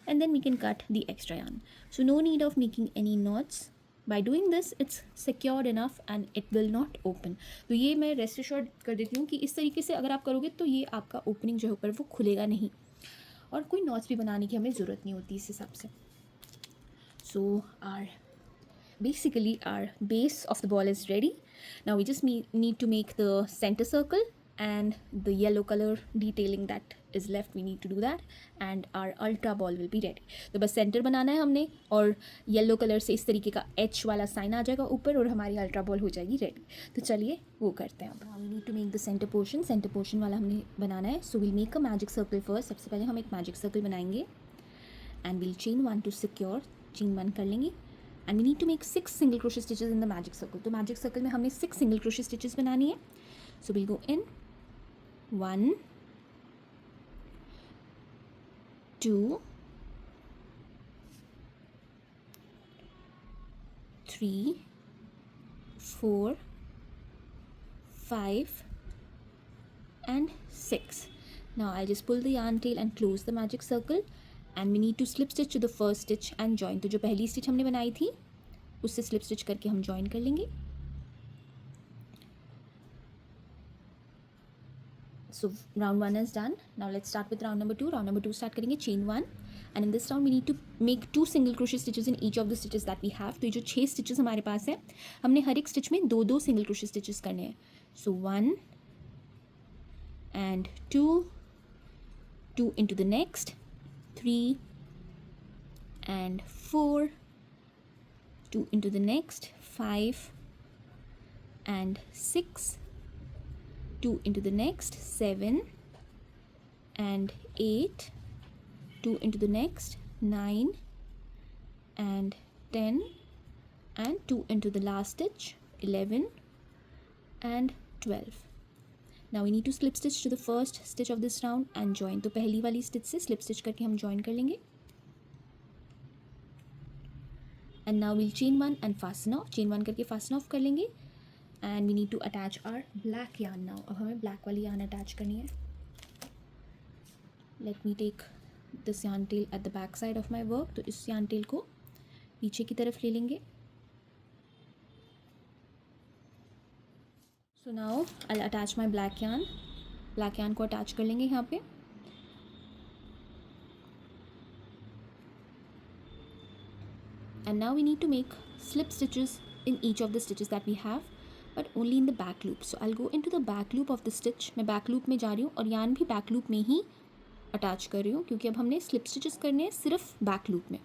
Speaker 1: and then we can cut the extra yarn। So no need of making any knots। By doing this it's secured enough and it will not open। तो ये मैं रेस्ट एश्योर्ड कर देती हूँ कि इस तरीके से अगर आप करोगे तो ये आपका ओपनिंग जो है ऊपर वो खुलेगा नहीं, और कोई नॉट्स भी बनाने की हमें ज़रूरत नहीं होती इस हिसाब से। So basically our base of the ball is ready। Now we just need to make the center circle and the yellow color detailing that is left, we need to do that, and our ultra ball will be ready। तो बस centre बनाना है हमने, और yellow colour से इस तरीके का H वाला साइन आ जाएगा ऊपर और हमारी अल्ट्रा बॉल हो जाएगी रेडी। तो चलिए वो करते हैं। अब we need to make the centre portion वाला हमने बनाना है। So will make a magic circle first. सबसे पहले हम एक मैजिक सर्कल बनाएंगे and will chain 1 to secure, chain 1 कर लेंगे, and we need to make 6 single crochet stitches in the magic circle. तो मैजिक सर्कल में हमने 6 सिंगल क्रोशे स्टिचेस बनानी है। So will go in 1 2 3 4 5 and 6। Now I'll just pull the yarn tail and close the magic circle, and we need to slip stitch to the first stitch and join। तो जो पहली stitch हमने बनाई थी उससे slip stitch करके हम join कर लेंगे। So round 1 is done। Now let's start with round number 2। round number 2 start करेंगे chain 1, and in this round we need to make 2 single crochet stitches in each of the stitches that we have। तो ये जो 6 stitches हमारे पास है, हमने हर एक stitch में 2 single crochet stitches करने हैं। So 1 and 2, 2 into the next, 3 and 4, 2 into the next, 5 and 6, 2 into the next, 7 and 8, 2 into the next, 9 and 10, and 2 into the last stitch, 11 and 12। Now we need to slip stitch to the first stitch of this round and join। तो पहली वाली stitch से slip stitch करके हम join कर लेंगे, and now we'll chain 1 and fasten off। chain 1 करके fasten off कर लेंगे, and we need to attach our black yarn now। अब हमें black वाली yarn attach करनी है। Let me take this yarn tail at the back side of my work। तो इस yarn tail को पीछे की तरफ ले लेंगे। So now I'll attach my black yarn। black yarn को attach कर लेंगे यहाँ पे। and now we need to make slip stitches in each of the stitches that we have, but only in the back loop. So I'll go into the back loop of the stitch. मैं back loop में जा रही हूँ और yarn भी back loop में ही attach कर रही हूँ, क्योंकि अब हमने slip stitches करने हैं सिर्फ back loop में.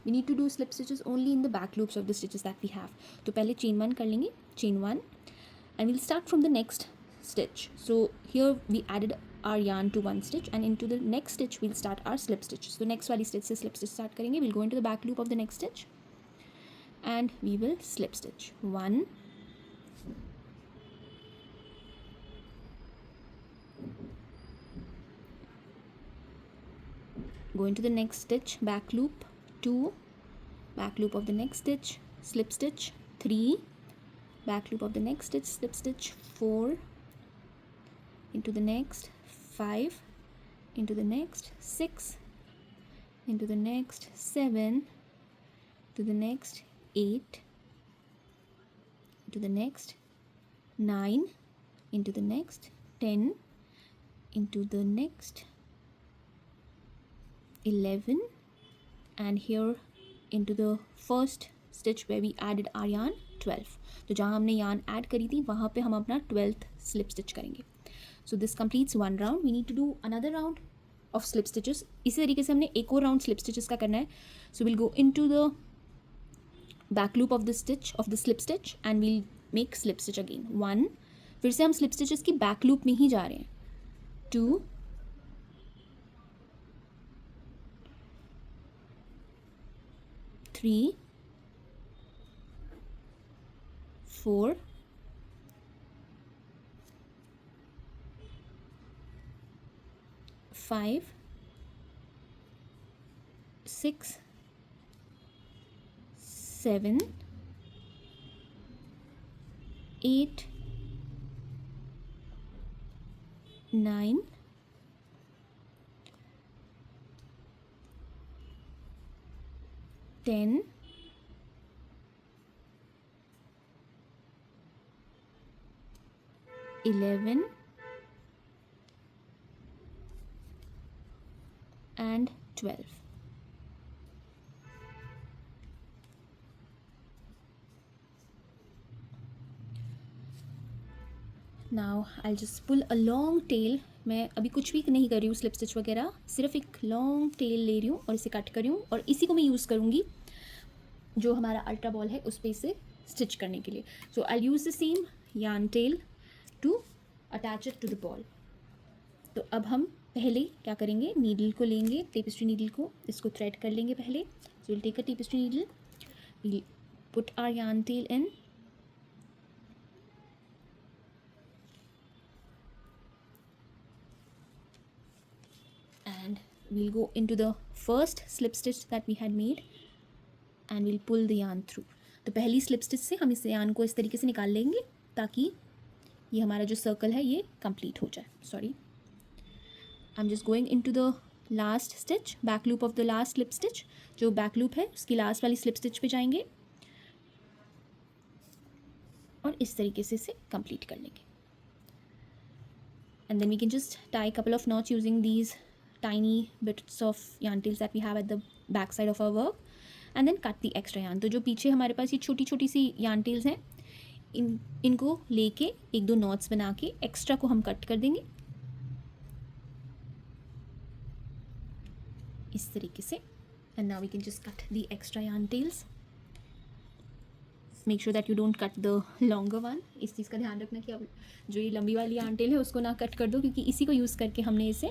Speaker 1: We need to do slip stitches only in the back loops of the stitches that we have. तो पहले chain 1 कर लेंगे, chain 1, and we'll start from the next stitch. So here we added our yarn to one stitch, and into the next stitch we'll start our slip stitch. So next वाली stitch से slip stitch start करेंगे. We'll go into the back loop of the next stitch and we will slip stitch 1, go into the next stitch, back loop 2, back loop of the next stitch, slip stitch 3, back loop of the next stitch, slip stitch 4, into the next 5, into the next 6, into the next 7, to the next 8, into the next 9, into the next 10, into the next 11, and here into the first stitch where we added our yarn 12. तो जहाँ हमने yarn add करी थी वहाँ पे हम अपना 12th slip stitch करेंगे. So this completes one round. We need to do another round of slip stitches. इसी तरीके से हमने एक और round slip stitches का करना है. So we'll go into the back loop of the stitch of the slip stitch and we'll make slip stitch again. 1, फिर से हम slip stitches की back loop में ही जा रहे हैं. 2, 3, 4, 5, 6, 7, 8, 9, 10, 11, and 12. Now I'll just pull a long tail. मैं अभी कुछ भी नहीं कर रही हूँ स्लिप स्टिच वगैरह, सिर्फ एक लॉन्ग टेल ले रही हूँ और इसे कट कर रही हूँ और इसी को मैं यूज़ करूँगी जो हमारा अल्ट्रा बॉल है उस पर इसे स्टिच करने के लिए. So I use the same yarn tail to attach it to the ball. तो अब हम पहले क्या करेंगे, नीडल को लेंगे, टेपेस्ट्री नीडल को, इसको थ्रेड कर लेंगे पहले. So will take a tapestry needle, will put our yarn tail in, and we'll go into the first slip stitch that we had made and we'll pull the yarn through. तो पहली slip stitch से हम इस yarn को इस तरीके से निकाल लेंगे ताकि ये हमारा जो सर्कल है ये कंप्लीट हो जाए. Sorry, I am just going into the last stitch, back loop of the last slip stitch. जो बैक लूप है उसकी लास्ट वाली स्लिप स्टिच पे जाएंगे और इस तरीके से इसे कंप्लीट कर लेंगे. And then we can just tie couple of knots using these tiny bits of yarn tails that we have at the back side of our work and then cut the extra yarn. तो जो पीछे हमारे पास ये छोटी छोटी सी yarn tails हैं इनको लेके एक दो knots बना के एक्स्ट्रा को हम कट कर देंगे इस तरीके से. and now we can just cut the extra yarn tails. make sure that you don't cut the longer one. इस चीज़ का ध्यान रखना कि अब जो ये लंबी वाली yarn tail है उसको ना कट कर दो क्योंकि इसी को यूज़ करके हमने इसे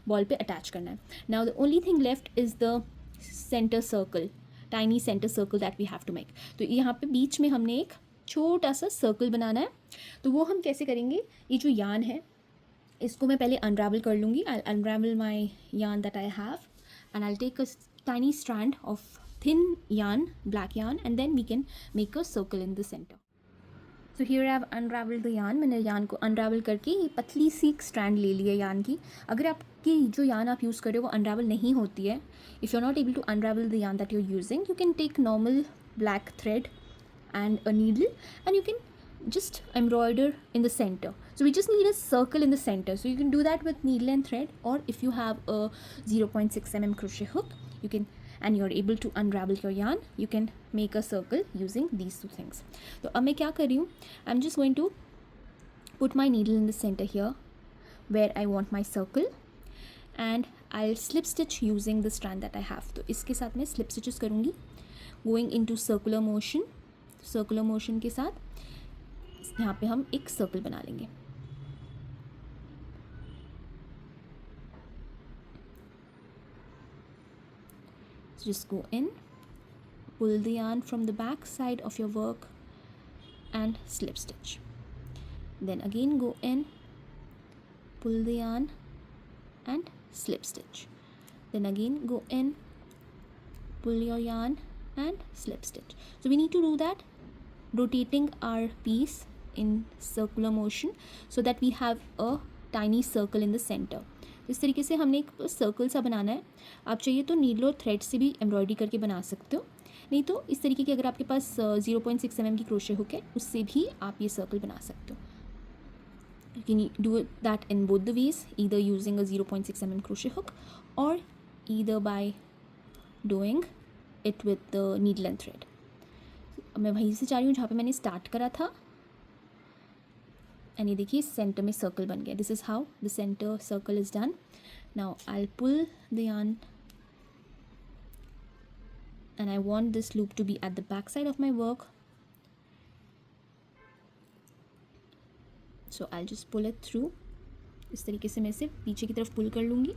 Speaker 1: बॉल पे अटैच करना है. Now the only thing left is the centre circle, tiny centre circle that we have to make. तो यहाँ पे बीच में हमने एक छोटा सा सर्कल बनाना है. तो वो हम कैसे करेंगे, ये जो यार्न है इसको मैं पहले अनरावल कर लूँगी. I unravel my yarn that I have and I take a tiny strand of thin yarn, black yarn, and then we can make a circle in the center. So here I have unraveled the yarn. मैंने yarn को unravel करके ये पतली सी strand ले ली है yarn की. अगर आपकी जो yarn आप यूज़ कर रहे हो वो unravel नहीं होती है, if you're not able to unravel the yarn that you're using, you can take normal black thread and a needle and you can just embroider in the center. So we just need a circle in the center. So you can do that with needle and thread, or if you have a 0.6 mm crochet hook, you can and you're able to unravel your yarn, you can make a circle using these two things. तो अब मैं क्या कर रही हूँ, I'm just going to put my needle in the center here where I want my circle and I'll slip stitch using the strand that I have. तो इसके साथ मैं slip stitches करूँगी going into circular motion के साथ यहाँ पे हम एक circle बना लेंगे. So just go in, pull the yarn from the back side of your work and slip stitch. Then again go in, pull the yarn and slip stitch. Then again go in, pull your yarn and slip stitch. So we need to do that rotating our piece in circular motion so that we have a tiny circle in the center. इस तरीके से हमने एक circle सा बनाना है. आप चाहिए तो नीडल और थ्रेड से भी एम्ब्रॉयडरी करके बना सकते हो, नहीं तो इस तरीके की अगर आपके पास 0.6 mm की क्रोशे हुक है उससे भी आप ये सर्कल बना सकते हो. You can do that in both the ways, either using a 0.6 mm crochet hook or either by doing it with the needle and thread. मैं वहीं से जा रही हूँ जहाँ पे मैंने स्टार्ट करा था एंड ये देखिए सेंटर में सर्कल बन गया. This is how the centre circle is done. Now I pull the yarn and I want this loop to be at the back side of my work. So I'll just pull it through. इस तरीके से मैं इसे पीछे की तरफ पुल कर लूँगी.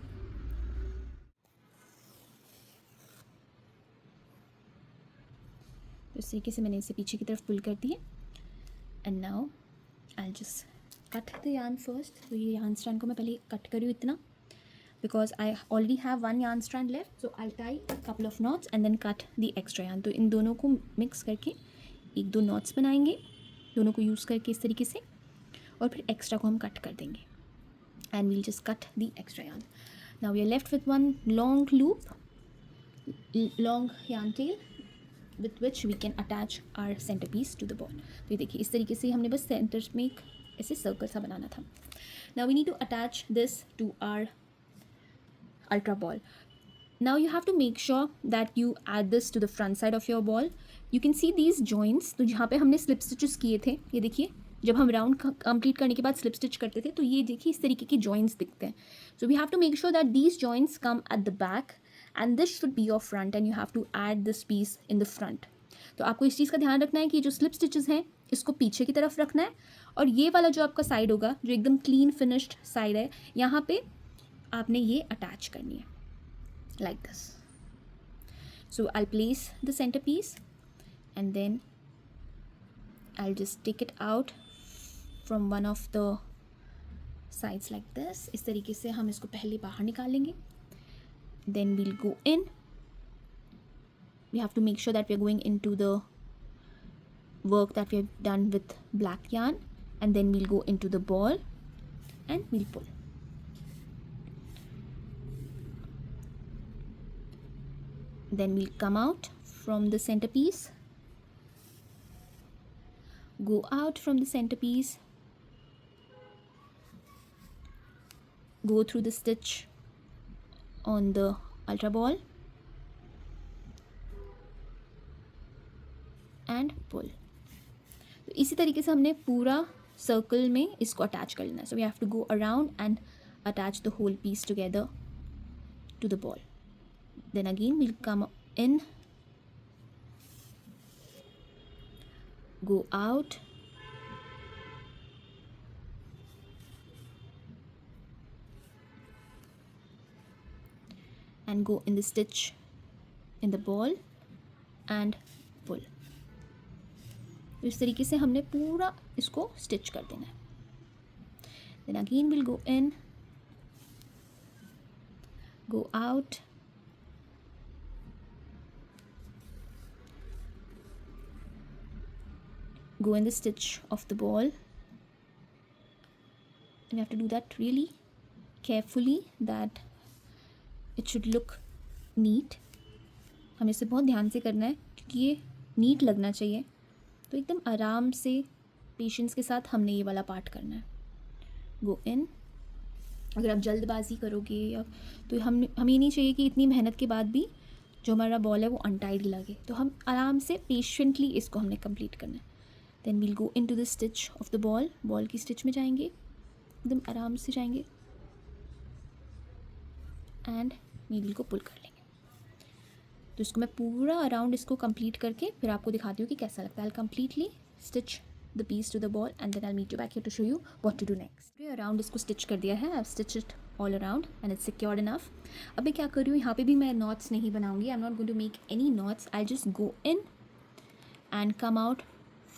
Speaker 1: इस तरीके से मैंने इसे पीछे की तरफ पुल कर दिया. And now I'll just cut the yarn first. तो ये yarn strand को मैं पहले कट करूँ इतना, because I already have one yarn strand left. So I'll tie a couple of knots and then cut the extra yarn. तो इन दोनों को मिक्स करके एक दो knots बनाएंगे, दोनों को यूज़ करके इस तरीके से, और फिर एक्स्ट्रा को हम कट कर देंगे. And we'll just cut the extra yarn. Now we are left with one long loop, long yarn tail with which we can attach our centerpiece to the ball. तो ये देखिए इस तरीके से हमने बस सेंटर में एक ऐसे सर्कल सा बनाना था. Now we need to attach this to our ultra ball. Now you have to make sure that you add this to the front side of your ball. You can see these joints. तो जहाँ पे हमने slip stitches किए थे, ये देखिए जब हम राउंड कंप्लीट करने के बाद स्लिप स्टिच करते थे तो ये देखिए इस तरीके के जॉइंट्स दिखते हैं. So we have to make sure that these joints come at the back and this should be your front and you have to add this piece in the front. तो आपको इस चीज़ का ध्यान रखना है कि जो स्लिप स्टिचेस हैं इसको पीछे की तरफ रखना है, और ये वाला जो आपका साइड होगा जो एकदम क्लीन फिनिश्ड साइड है, यहाँ पे आपने ये अटैच करनी है like this. So I place the centre piece and then I just take it out from one of the sides like this. इस तरीके से हम इसको पहले बाहर निकाल लेंगे. Then we'll go in. We have to make sure that we are going into the work that we have done with black yarn, and then we'll go into the ball and we'll pull. Then we'll come out from the centerpiece, go out from the centerpiece, go through the stitch on the ultra ball and pull. तो इसी तरीके से हमने पूरा circle में इसको attach कर लेना है. So we have to go around and attach the whole piece together to the ball. Then again will come in, go out, and go in the stitch in the ball and pull. तो इस तरीके से हमने पूरा इसको stitch कर देना है. Then again we'll go in, go out, go in the stitch of the ball, and you have to do that really carefully that it should look neat. हमें इसे बहुत ध्यान से करना है क्योंकि ये नीट लगना चाहिए. तो एकदम आराम से पेशेंस के साथ हमने ये वाला पार्ट करना है. गो इन. अगर आप जल्दबाजी करोगे या तो हमें नहीं चाहिए कि इतनी मेहनत के बाद भी जो हमारा बॉल है वो अनटाइड लगे। तो हम आराम से पेशेंटली इसको हमने कंप्लीट करना है। Then we'll go into the stitch of the ball, ball की स्टिच में जाएंगे, एकदम आराम से जाएंगे एंड नीडल को पुल कर लेंगे। तो इसको मैं पूरा अराउंड इसको कंप्लीट करके फिर आपको दिखाती हूँ कि कैसा लगता है। I completely stitch the piece to the ball and then I meet you back here to show you what to do next. Around इसको स्टिच कर दिया है, I stitch it all around and it's secured enough. अब मैं क्या कर रही हूँ, यहाँ पे भी मैं नॉट्स नहीं बनाऊंगी, I am not going to make any knots, I just go in and come out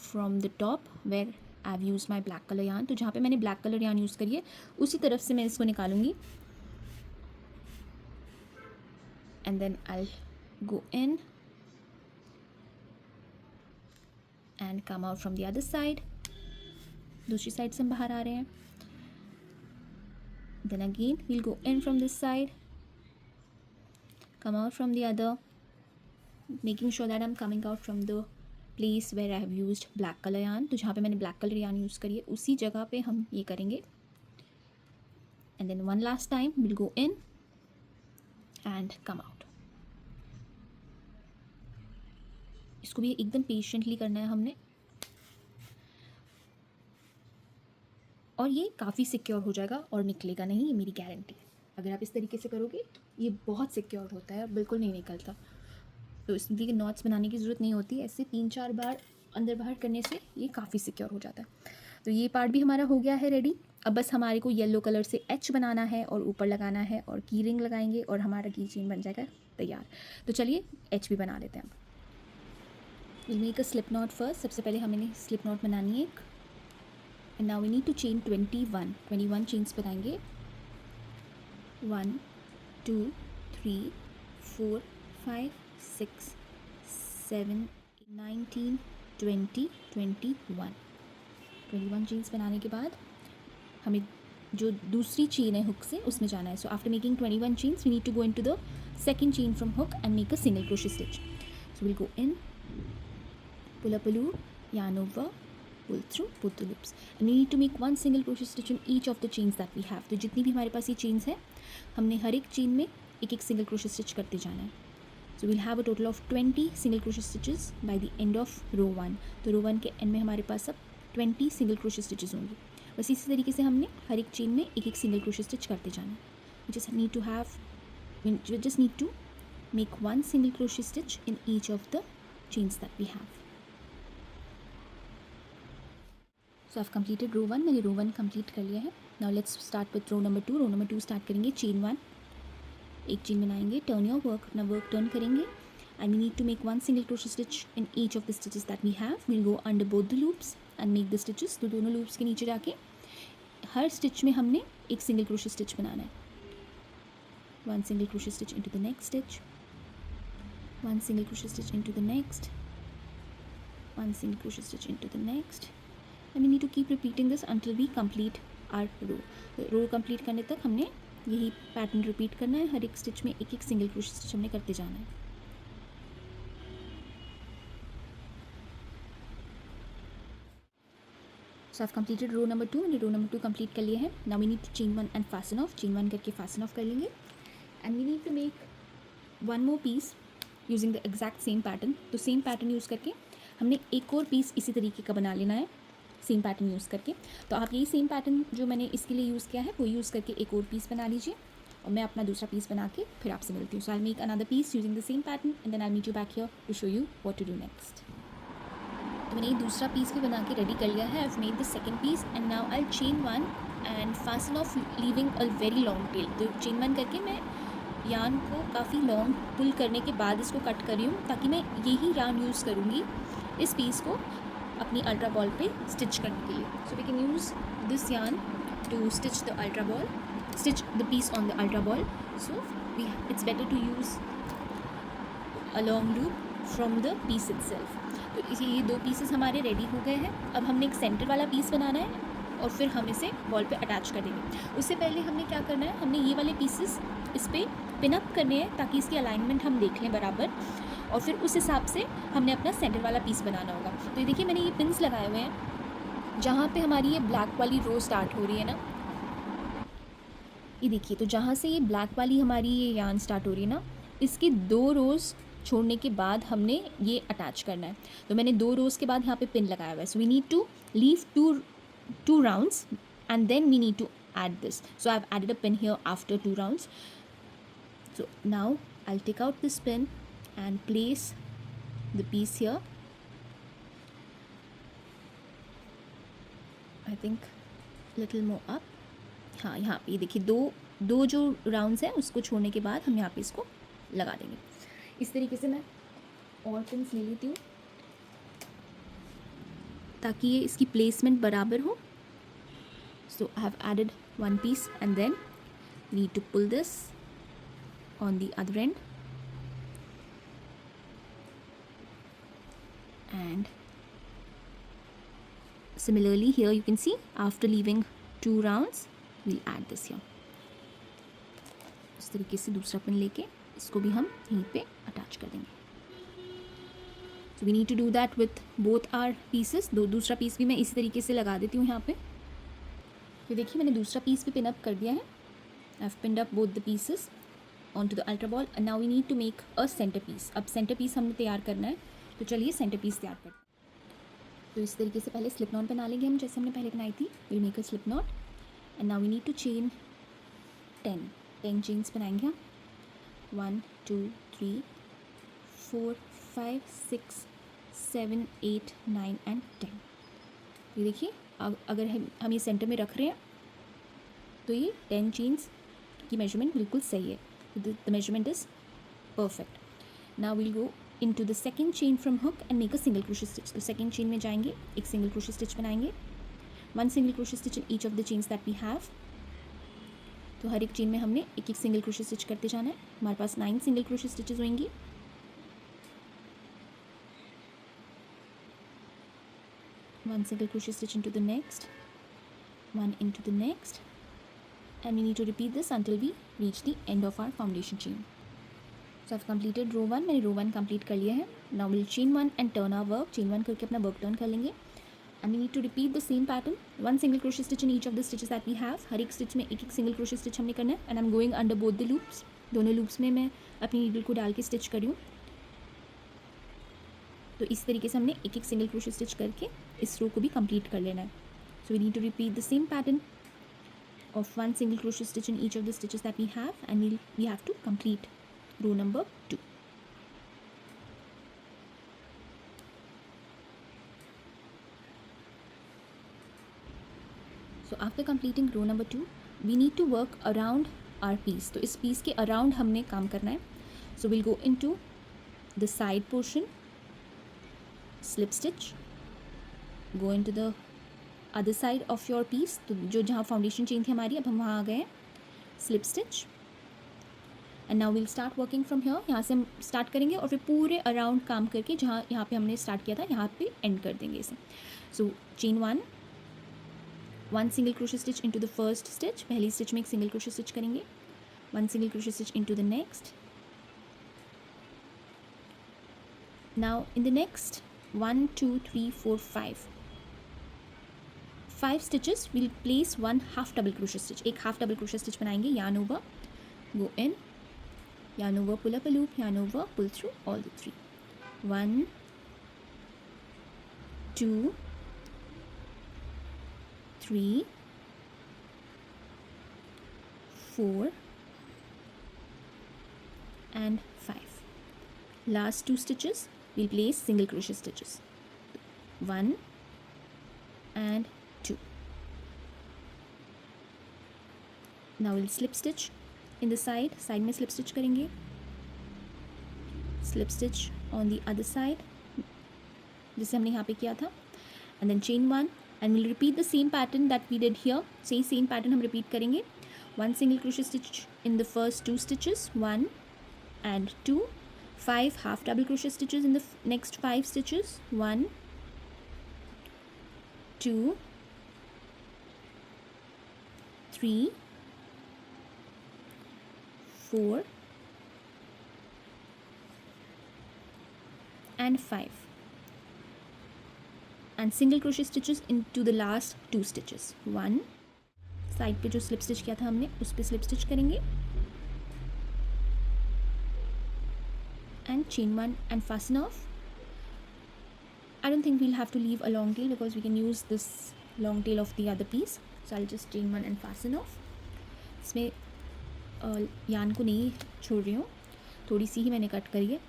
Speaker 1: from the top where I have use my black colour yarn. तो जहाँ पे मैंने ब्लैक कलर यान यूज़ करी है उसी तरफ से मैं इसको निकालूंगी and then I go in and come out from the other side। दूसरी साइड से हम बाहर आ रहे हैं। then again we'll go in from this side, come out from the other, making sure that I'm coming out from the place where I have used black color yarn। तो जहाँ पे मैंने black color yarn यूज़ करी है उसी जगह पे हम ये करेंगे। and then one last time we'll go in and come out। इसको भी एकदम पेशेंटली करना है हमने और ये काफ़ी सिक्योर हो जाएगा और निकलेगा नहीं, ये मेरी गारंटी है। अगर आप इस तरीके से करोगे ये बहुत सिक्योर होता है, बिल्कुल नहीं निकलता। तो इसलिए नॉट्स बनाने की ज़रूरत नहीं होती, ऐसे 3-4 बार अंदर बाहर करने से ये काफ़ी सिक्योर हो जाता है। तो ये पार्ट भी हमारा हो गया है रेडी। अब बस हमारे को येलो कलर से एच बनाना है और ऊपर लगाना है और की रिंग लगाएंगे और हमारा की चेन बन जाएगा तैयार। तो चलिए एच भी बना लेते हैं। Will make a slip knot first. सबसे पहले हमें स्लिप नॉट बनानी है एक and now we need to chain 21 chains बनाएंगे। 1 2 3 4 5 6 7 19 20 21 चेन्स बनाने के बाद हमें जो दूसरी चेन है हुक से उसमें जाना है। So after making 21 chains we need to go into the second chain from hook and make a single crochet stitch. So will go in, pull up a loop, yarn over, pull through both the loops and we need to make one single crochet stitch in each of the chains that we have। तो जितनी भी हमारे पास ये chains है हमने हर एक chain में एक एक single crochet stitch करते जाना है। So we'll have a total of 20 single crochet stitches by the end of row 1। तो row 1 के end में हमारे पास अब 20 single crochet stitches होंगी। बस इसी तरीके से हमने हर एक chain में एक एक single crochet stitch करते जाना है। We just need to make one single crochet stitch in each of the chains that we have। So I completed row 1, मैंने रो 1 कंप्लीट कर लिया है। Now let's start with row number 2। Row number 2 start करेंगे chain 1, एक chain बनाएंगे, turn your work, अपना work turn करेंगे and we need to make one single crochet stitch in each of the stitches that we have. We'll go under both the loops and make the stitches. तो दोनों loops के नीचे जाके हर stitch में हमने एक single crochet stitch बनाना है। One single crochet stitch into the next stitch, one single crochet stitch into the next, one single crochet stitch into the next and we need to keep repeating this until we complete our row। Row complete करने तक हमने यही pattern repeat करना है। हर एक stitch में एक एक सिंगल क्रोशे स्टिच हमने करते जाना है। So I completed row number 2, मैंने रो नंबर 2 कंप्लीट कर लिया है। Now we need to chain 1 and fasten off. Chain 1 करके फास्टन ऑफ कर लेंगे and we need to make one more piece using the exact same pattern. तो same pattern use करके हमने एक और पीस इसी तरीके का बना लेना है, सेम पैटर्न यूज़ करके। तो आप यही सेम पैटर्न जो मैंने इसके लिए यूज़ किया है वो यूज़ करके एक और पीस बना लीजिए और मैं अपना दूसरा पीस बना के फिर आपसे मिलती हूँ। So I make another piece using the same pattern and then I meet you back here to show you what to do next. तो मैंने ये दूसरा पीस भी बना के रेडी कर लिया है। I have made the second piece and now I chain 1 and fasten off leaving a very long tail. तो चेन 1 करके मैं यार्न को काफ़ी लॉन्ग पुल करने के बाद इसको कट कर रही हूँ ताकि मैं यही यार्न यूज़ करूँगी इस पीस को अपनी अल्ट्रा बॉल पे स्टिच करने के लिए। So we can use this yarn to stitch the ultra ball, stitch the piece on the ultra ball. So it's better to use a long loop from the piece itself. तो ये दो pieces हमारे ready हो गए हैं। अब हमने एक सेंटर वाला पीस बनाना है और फिर हम इसे बॉल पे अटैच कर देंगे। उससे पहले हमने क्या करना है, हमने ये वाले पीसेस इस पर पिनअप करने हैं ताकि इसकी अलाइनमेंट हम देख लें बराबर और फिर उस हिसाब से हमने अपना सेंटर वाला पीस बनाना होगा। तो ये देखिए मैंने ये पिन्स लगाए हुए हैं जहाँ पे हमारी ये ब्लैक वाली रो स्टार्ट हो रही है ना, ये देखिए। तो जहाँ से ये ब्लैक वाली हमारी ये यार्न स्टार्ट हो रही है ना, इसके 2 रोज़ छोड़ने के बाद हमने ये अटैच करना है। तो मैंने 2 रोज़ के बाद यहाँ पे पिन लगाया हुआ है। So we need to leave two rounds and then we need to add this. So I've added a pin here after 2 rounds. So now I'll take out this pin and place the piece here. I think little more up. हाँ, यहाँ पे देखिए दो जो rounds हैं उसको छोड़ने के बाद हम यहाँ पे इसको लगा देंगे। इस तरीके से मैं और पिन्स ले लेती हूँ ताकि ये इसकी प्लेसमेंट बराबर हो। So I have added one piece and then need to pull this on the other end and similarly here you can see after leaving 2 rounds we'll add this here. इस तरीके से दूसरा पिन लेके इसको भी हम यहीं पे अटैच कर देंगे। So we need to do that with both our pieces. दूसरा पीस भी मैं इसी तरीके से लगा देती हूँ यहाँ पे। तो देखिए मैंने दूसरा पीस भी पिन अप कर दिया है। I have pinned up both the pieces on to the ultra ball and now we need to make a centre piece. अब सेंटर पीस हमने तैयार करना है, तो चलिए सेंटर पीस तैयार करते हैं। तो इस तरीके से पहले स्लिप नॉट बना लेंगे हम, जैसे हमने पहले बनाई थी। Will make a slip knot and now we need to chain 10 chains बनाएंगे हम। 1 2 3 4 5 6 7 8 9 एंड 10। ये देखिए अगर हम ये सेंटर में रख रहे हैं तो ये 10 चेन्स की मेजरमेंट बिल्कुल सही है। The measurement is perfect. Now will go into the second chain from hook and make a single crochet stitch. तो सेकंड चेन में जाएंगे, एक सिंगल क्रोशे स्टिच बनाएंगे। 1 single crochet stitch in each of the chains that we have. तो हर एक chain में हमने एक एक सिंगल क्रोशे स्टिच करते जाना है। हमारे पास 9 सिंगल क्रोशे स्टिचेस होंगी। One single crochet stitch into the next, one into the next, and we need to repeat this until we reach the end of our foundation chain. So I've completed row 1. मैंने row 1 complete कर लिया है। Now we'll chain 1 and turn our work. chain 1 करके अपना work turn कर लेंगे and we need to repeat the same pattern. 1 single crochet stitch in each of the stitches that we have. हर एक stitch में एक एक single crochet stitch हमने करना है and I'm going under both the loops. दोनों loops में मैं अपनी needle को डाल के stitch कर रही हूँ। तो इस तरीके से हमने एक एक सिंगल क्रोशे स्टिच करके इस रो को भी कंप्लीट कर लेना है। So we need to repeat the same pattern of 1 single crochet stitch in each of the stitches that we have and we have to complete row number 2। So after completing row number 2 we need to work around our piece. तो इस piece के around हमने काम करना है। So will go into the side portion, slip stitch, go into the other side of your piece। तो जो जहाँ फाउंडेशन चेन थी हमारी, अब हम वहाँ आ गए हैं। slip stitch and now we'll start working from here। यहाँ से हम स्टार्ट करेंगे और फिर पूरे अराउंड काम करके जहाँ यहाँ पे हमने स्टार्ट किया था यहाँ पे एंड कर देंगे इसे। So chain 1 single crochet stitch into the first stitch. पहली स्टिच में एक सिंगल क्रोशे स्टिच करेंगे। 1 single crochet stitch into the next. Now in the next 1 2 3 4 5 stitches we'll place 1 half double crochet stitch। एक half double crochet stitch बनाएंगे। yarn over, go in, yarn over, pull up a loop, yarn over, pull through all the 3। 1 2 3 4 and 5। last 2 stitches we'll place single crochet stitches, 1 and 2। now we'll slip stitch in the side में slip stitch करेंगे। slip stitch on the other side जैसे हमने यहाँ पे किया था and then chain 1 and we'll repeat the same pattern that we did here। same pattern हम repeat करेंगे। 1 single crochet stitch in the first 2 stitches, 1 and 2। 5 half double crochet stitches in the next 5 stitches, 1 2 3 4 and 5 and single crochet stitches into the last 2 stitches। 1 side पे जो slip stitch किया था हमने उस pay slip stitch करेंगे and chain 1 and fasten off. I don't think we'll have to leave a long tail because we can use this long tail of the other piece. So I'll just chain 1 and fasten off. इसमें यान को नहीं छोड़ रही हूँ, थोड़ी सी ही मैंने cut करी है,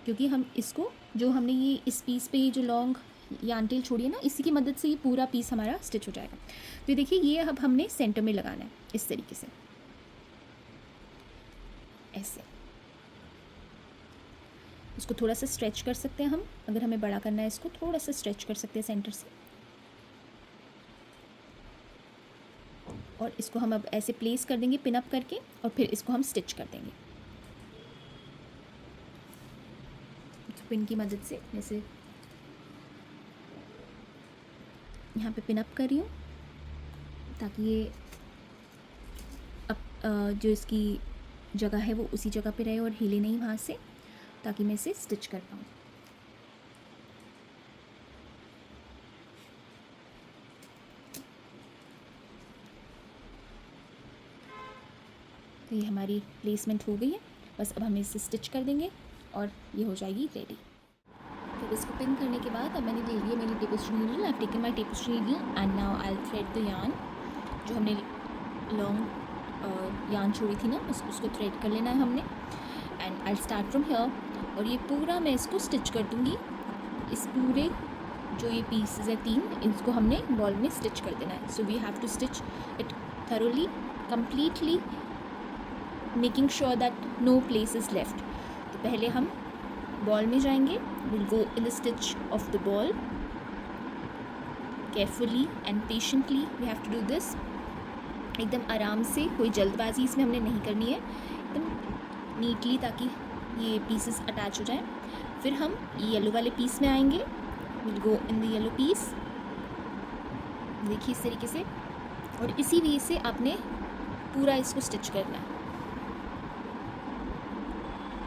Speaker 1: क्योंकि हम इसको जो हमने ये इस पीस पे ये जो लॉन्ग यान टेल छोड़ी है ना, इसी की मदद से ये पूरा पीस हमारा स्टिच हो जाएगा। तो ये देखिए, ये अब हमने सेंटर में लगाना है इस तरीके से, ऐसे। इसको थोड़ा सा स्ट्रेच कर सकते हैं हम, अगर हमें बड़ा करना है इसको थोड़ा सा स्ट्रेच कर सकते हैं सेंटर से, और इसको हम अब ऐसे प्लेस कर देंगे पिन अप करके, और फिर इसको हम स्टिच कर देंगे पिन की मदद से। जैसे यहाँ पे पिन अप कर रही हूँ ताकि ये अब जो इसकी जगह है वो उसी जगह पे रहे और हिले नहीं वहाँ से, ताकि मैं इसे स्टिच कर पाऊँ। तो ये हमारी प्लेसमेंट हो गई है, बस अब हम इसे स्टिच कर देंगे और ये हो जाएगी रेडी। तो इसको पिन करने के बाद अब मैंने ले लिया मेरी tapestry needle. I have taken my tapestry needle and now I will thread the yarn. जो हमने लॉन्ग यार्न छोड़ी थी ना, उसको थ्रेड कर लेना है हमने। And I start from here, और ये पूरा मैं इसको स्टिच कर दूँगी। इस पूरे जो ये पीसेस है 3, इसको हमने बॉल में स्टिच कर देना है। So we have to stitch it thoroughly, completely, making sure that no place is left. तो पहले हम बॉल में जाएंगे, will go in the stitch of the ball carefully and patiently. We have to do this एकदम आराम से, कोई जल्दबाजी इसमें हमने नहीं करनी है, एकदम नीटली, ताकि ये पीसेस अटैच हो जाएं। फिर हम येलो वाले पीस में आएंगे, will go in the yellow piece, देखिए इस तरीके से, और इसी वे से आपने पूरा इसको स्टिच करना है।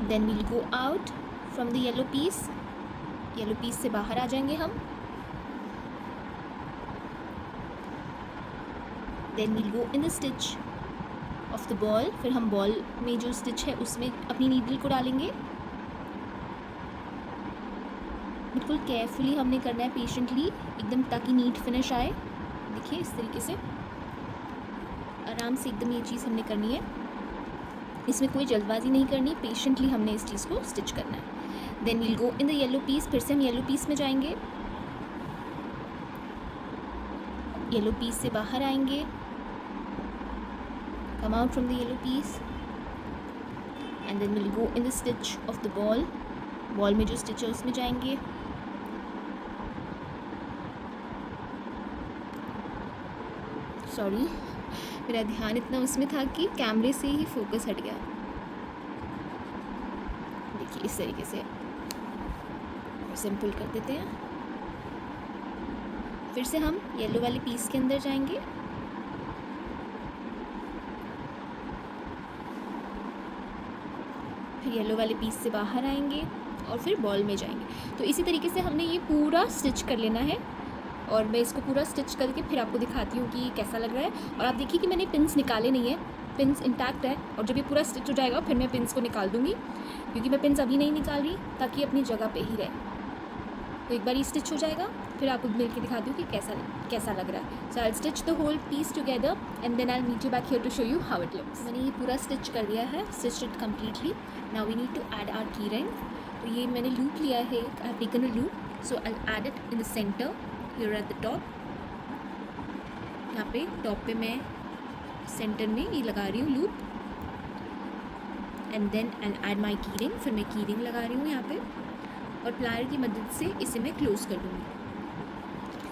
Speaker 1: Then will go out from the yellow piece से बाहर आ जाएंगे हम। Then will go in the stitch of the ball, फिर हम बॉल में जो स्टिच है उसमें अपनी नीडल को डालेंगे। बिल्कुल केयरफुली हमने करना है, पेशेंटली एकदम, ताकि नीट फिनिश आए। देखिए इस तरीके से आराम से एकदम ये चीज़ हमने करनी है, इसमें कोई जल्दबाजी नहीं करनी, पेशेंटली हमने इस चीज़ को स्टिच करना है। Then we'll go in the yellow piece, फिर से हम येलो पीस में जाएंगे, येलो पीस से बाहर आएंगे, come out from the yellow piece, and then we'll go in the stitch of the ball में जो स्टिच है उसमें जाएंगे। सॉरी, मेरा ध्यान इतना उसमें था कि कैमरे से ही फोकस हट गया। देखिए इस तरीके से सिंपल कर देते हैं। फिर से हम येलो वाले पीस के अंदर जाएंगे, फिर येलो वाले पीस से बाहर आएंगे और फिर बॉल में जाएंगे। तो इसी तरीके से हमने ये पूरा स्टिच कर लेना है, और मैं इसको पूरा स्टिच करके फिर आपको दिखाती हूँ कि कैसा लग रहा है। और आप देखिए कि मैंने पिन्स निकाले नहीं है, पिन्स इंटैक्ट है, और जब ये पूरा स्टिच हो जाएगा फिर मैं पिन्स को निकाल दूँगी, क्योंकि मैं पिन्स अभी नहीं निकाल रही, ताकि अपनी जगह पे ही रहे। तो एक बार ये स्टिच हो जाएगा फिर आपको मिल के दिखाती हूँ कि कैसा लग रहा है। So I stitch the whole piece together and then I meet you back here to show you how it looks. मैंने ये पूरा स्टिच कर दिया है, stitch it completely. Now we need to add our key ring. तो ये मैंने loop लिया है, I have taken a loop, so I add it in the centre here at the top. यहाँ पे टॉप पे मैं सेंटर में ये लगा रही हूँ loop, and then I add my key ring. फिर मैं की रिंग लगा रही हूँ यहाँ पे, और प्लायर की मदद से इसे मैं क्लोज कर दूँगी।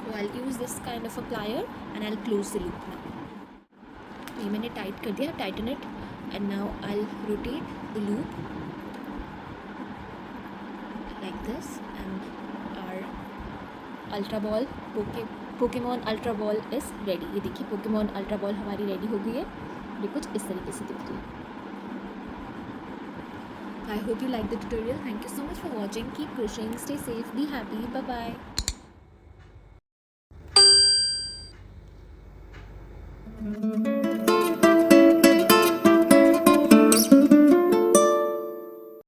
Speaker 1: तो I will use this kind of a plier and I will close the loop now. तो ये मैंने टाइट कर दिया, tighten it, and now I will rotate the loop like this, and our ultra ball Pokemon ultra ball is ready. ये देखिए Pokemon ultra ball हमारी ready हो गई है। ये कुछ इस तरीके से दिख रही है। I hope you liked the tutorial. Thank you so much for watching. Keep crocheting, stay safe, be happy. Bye bye.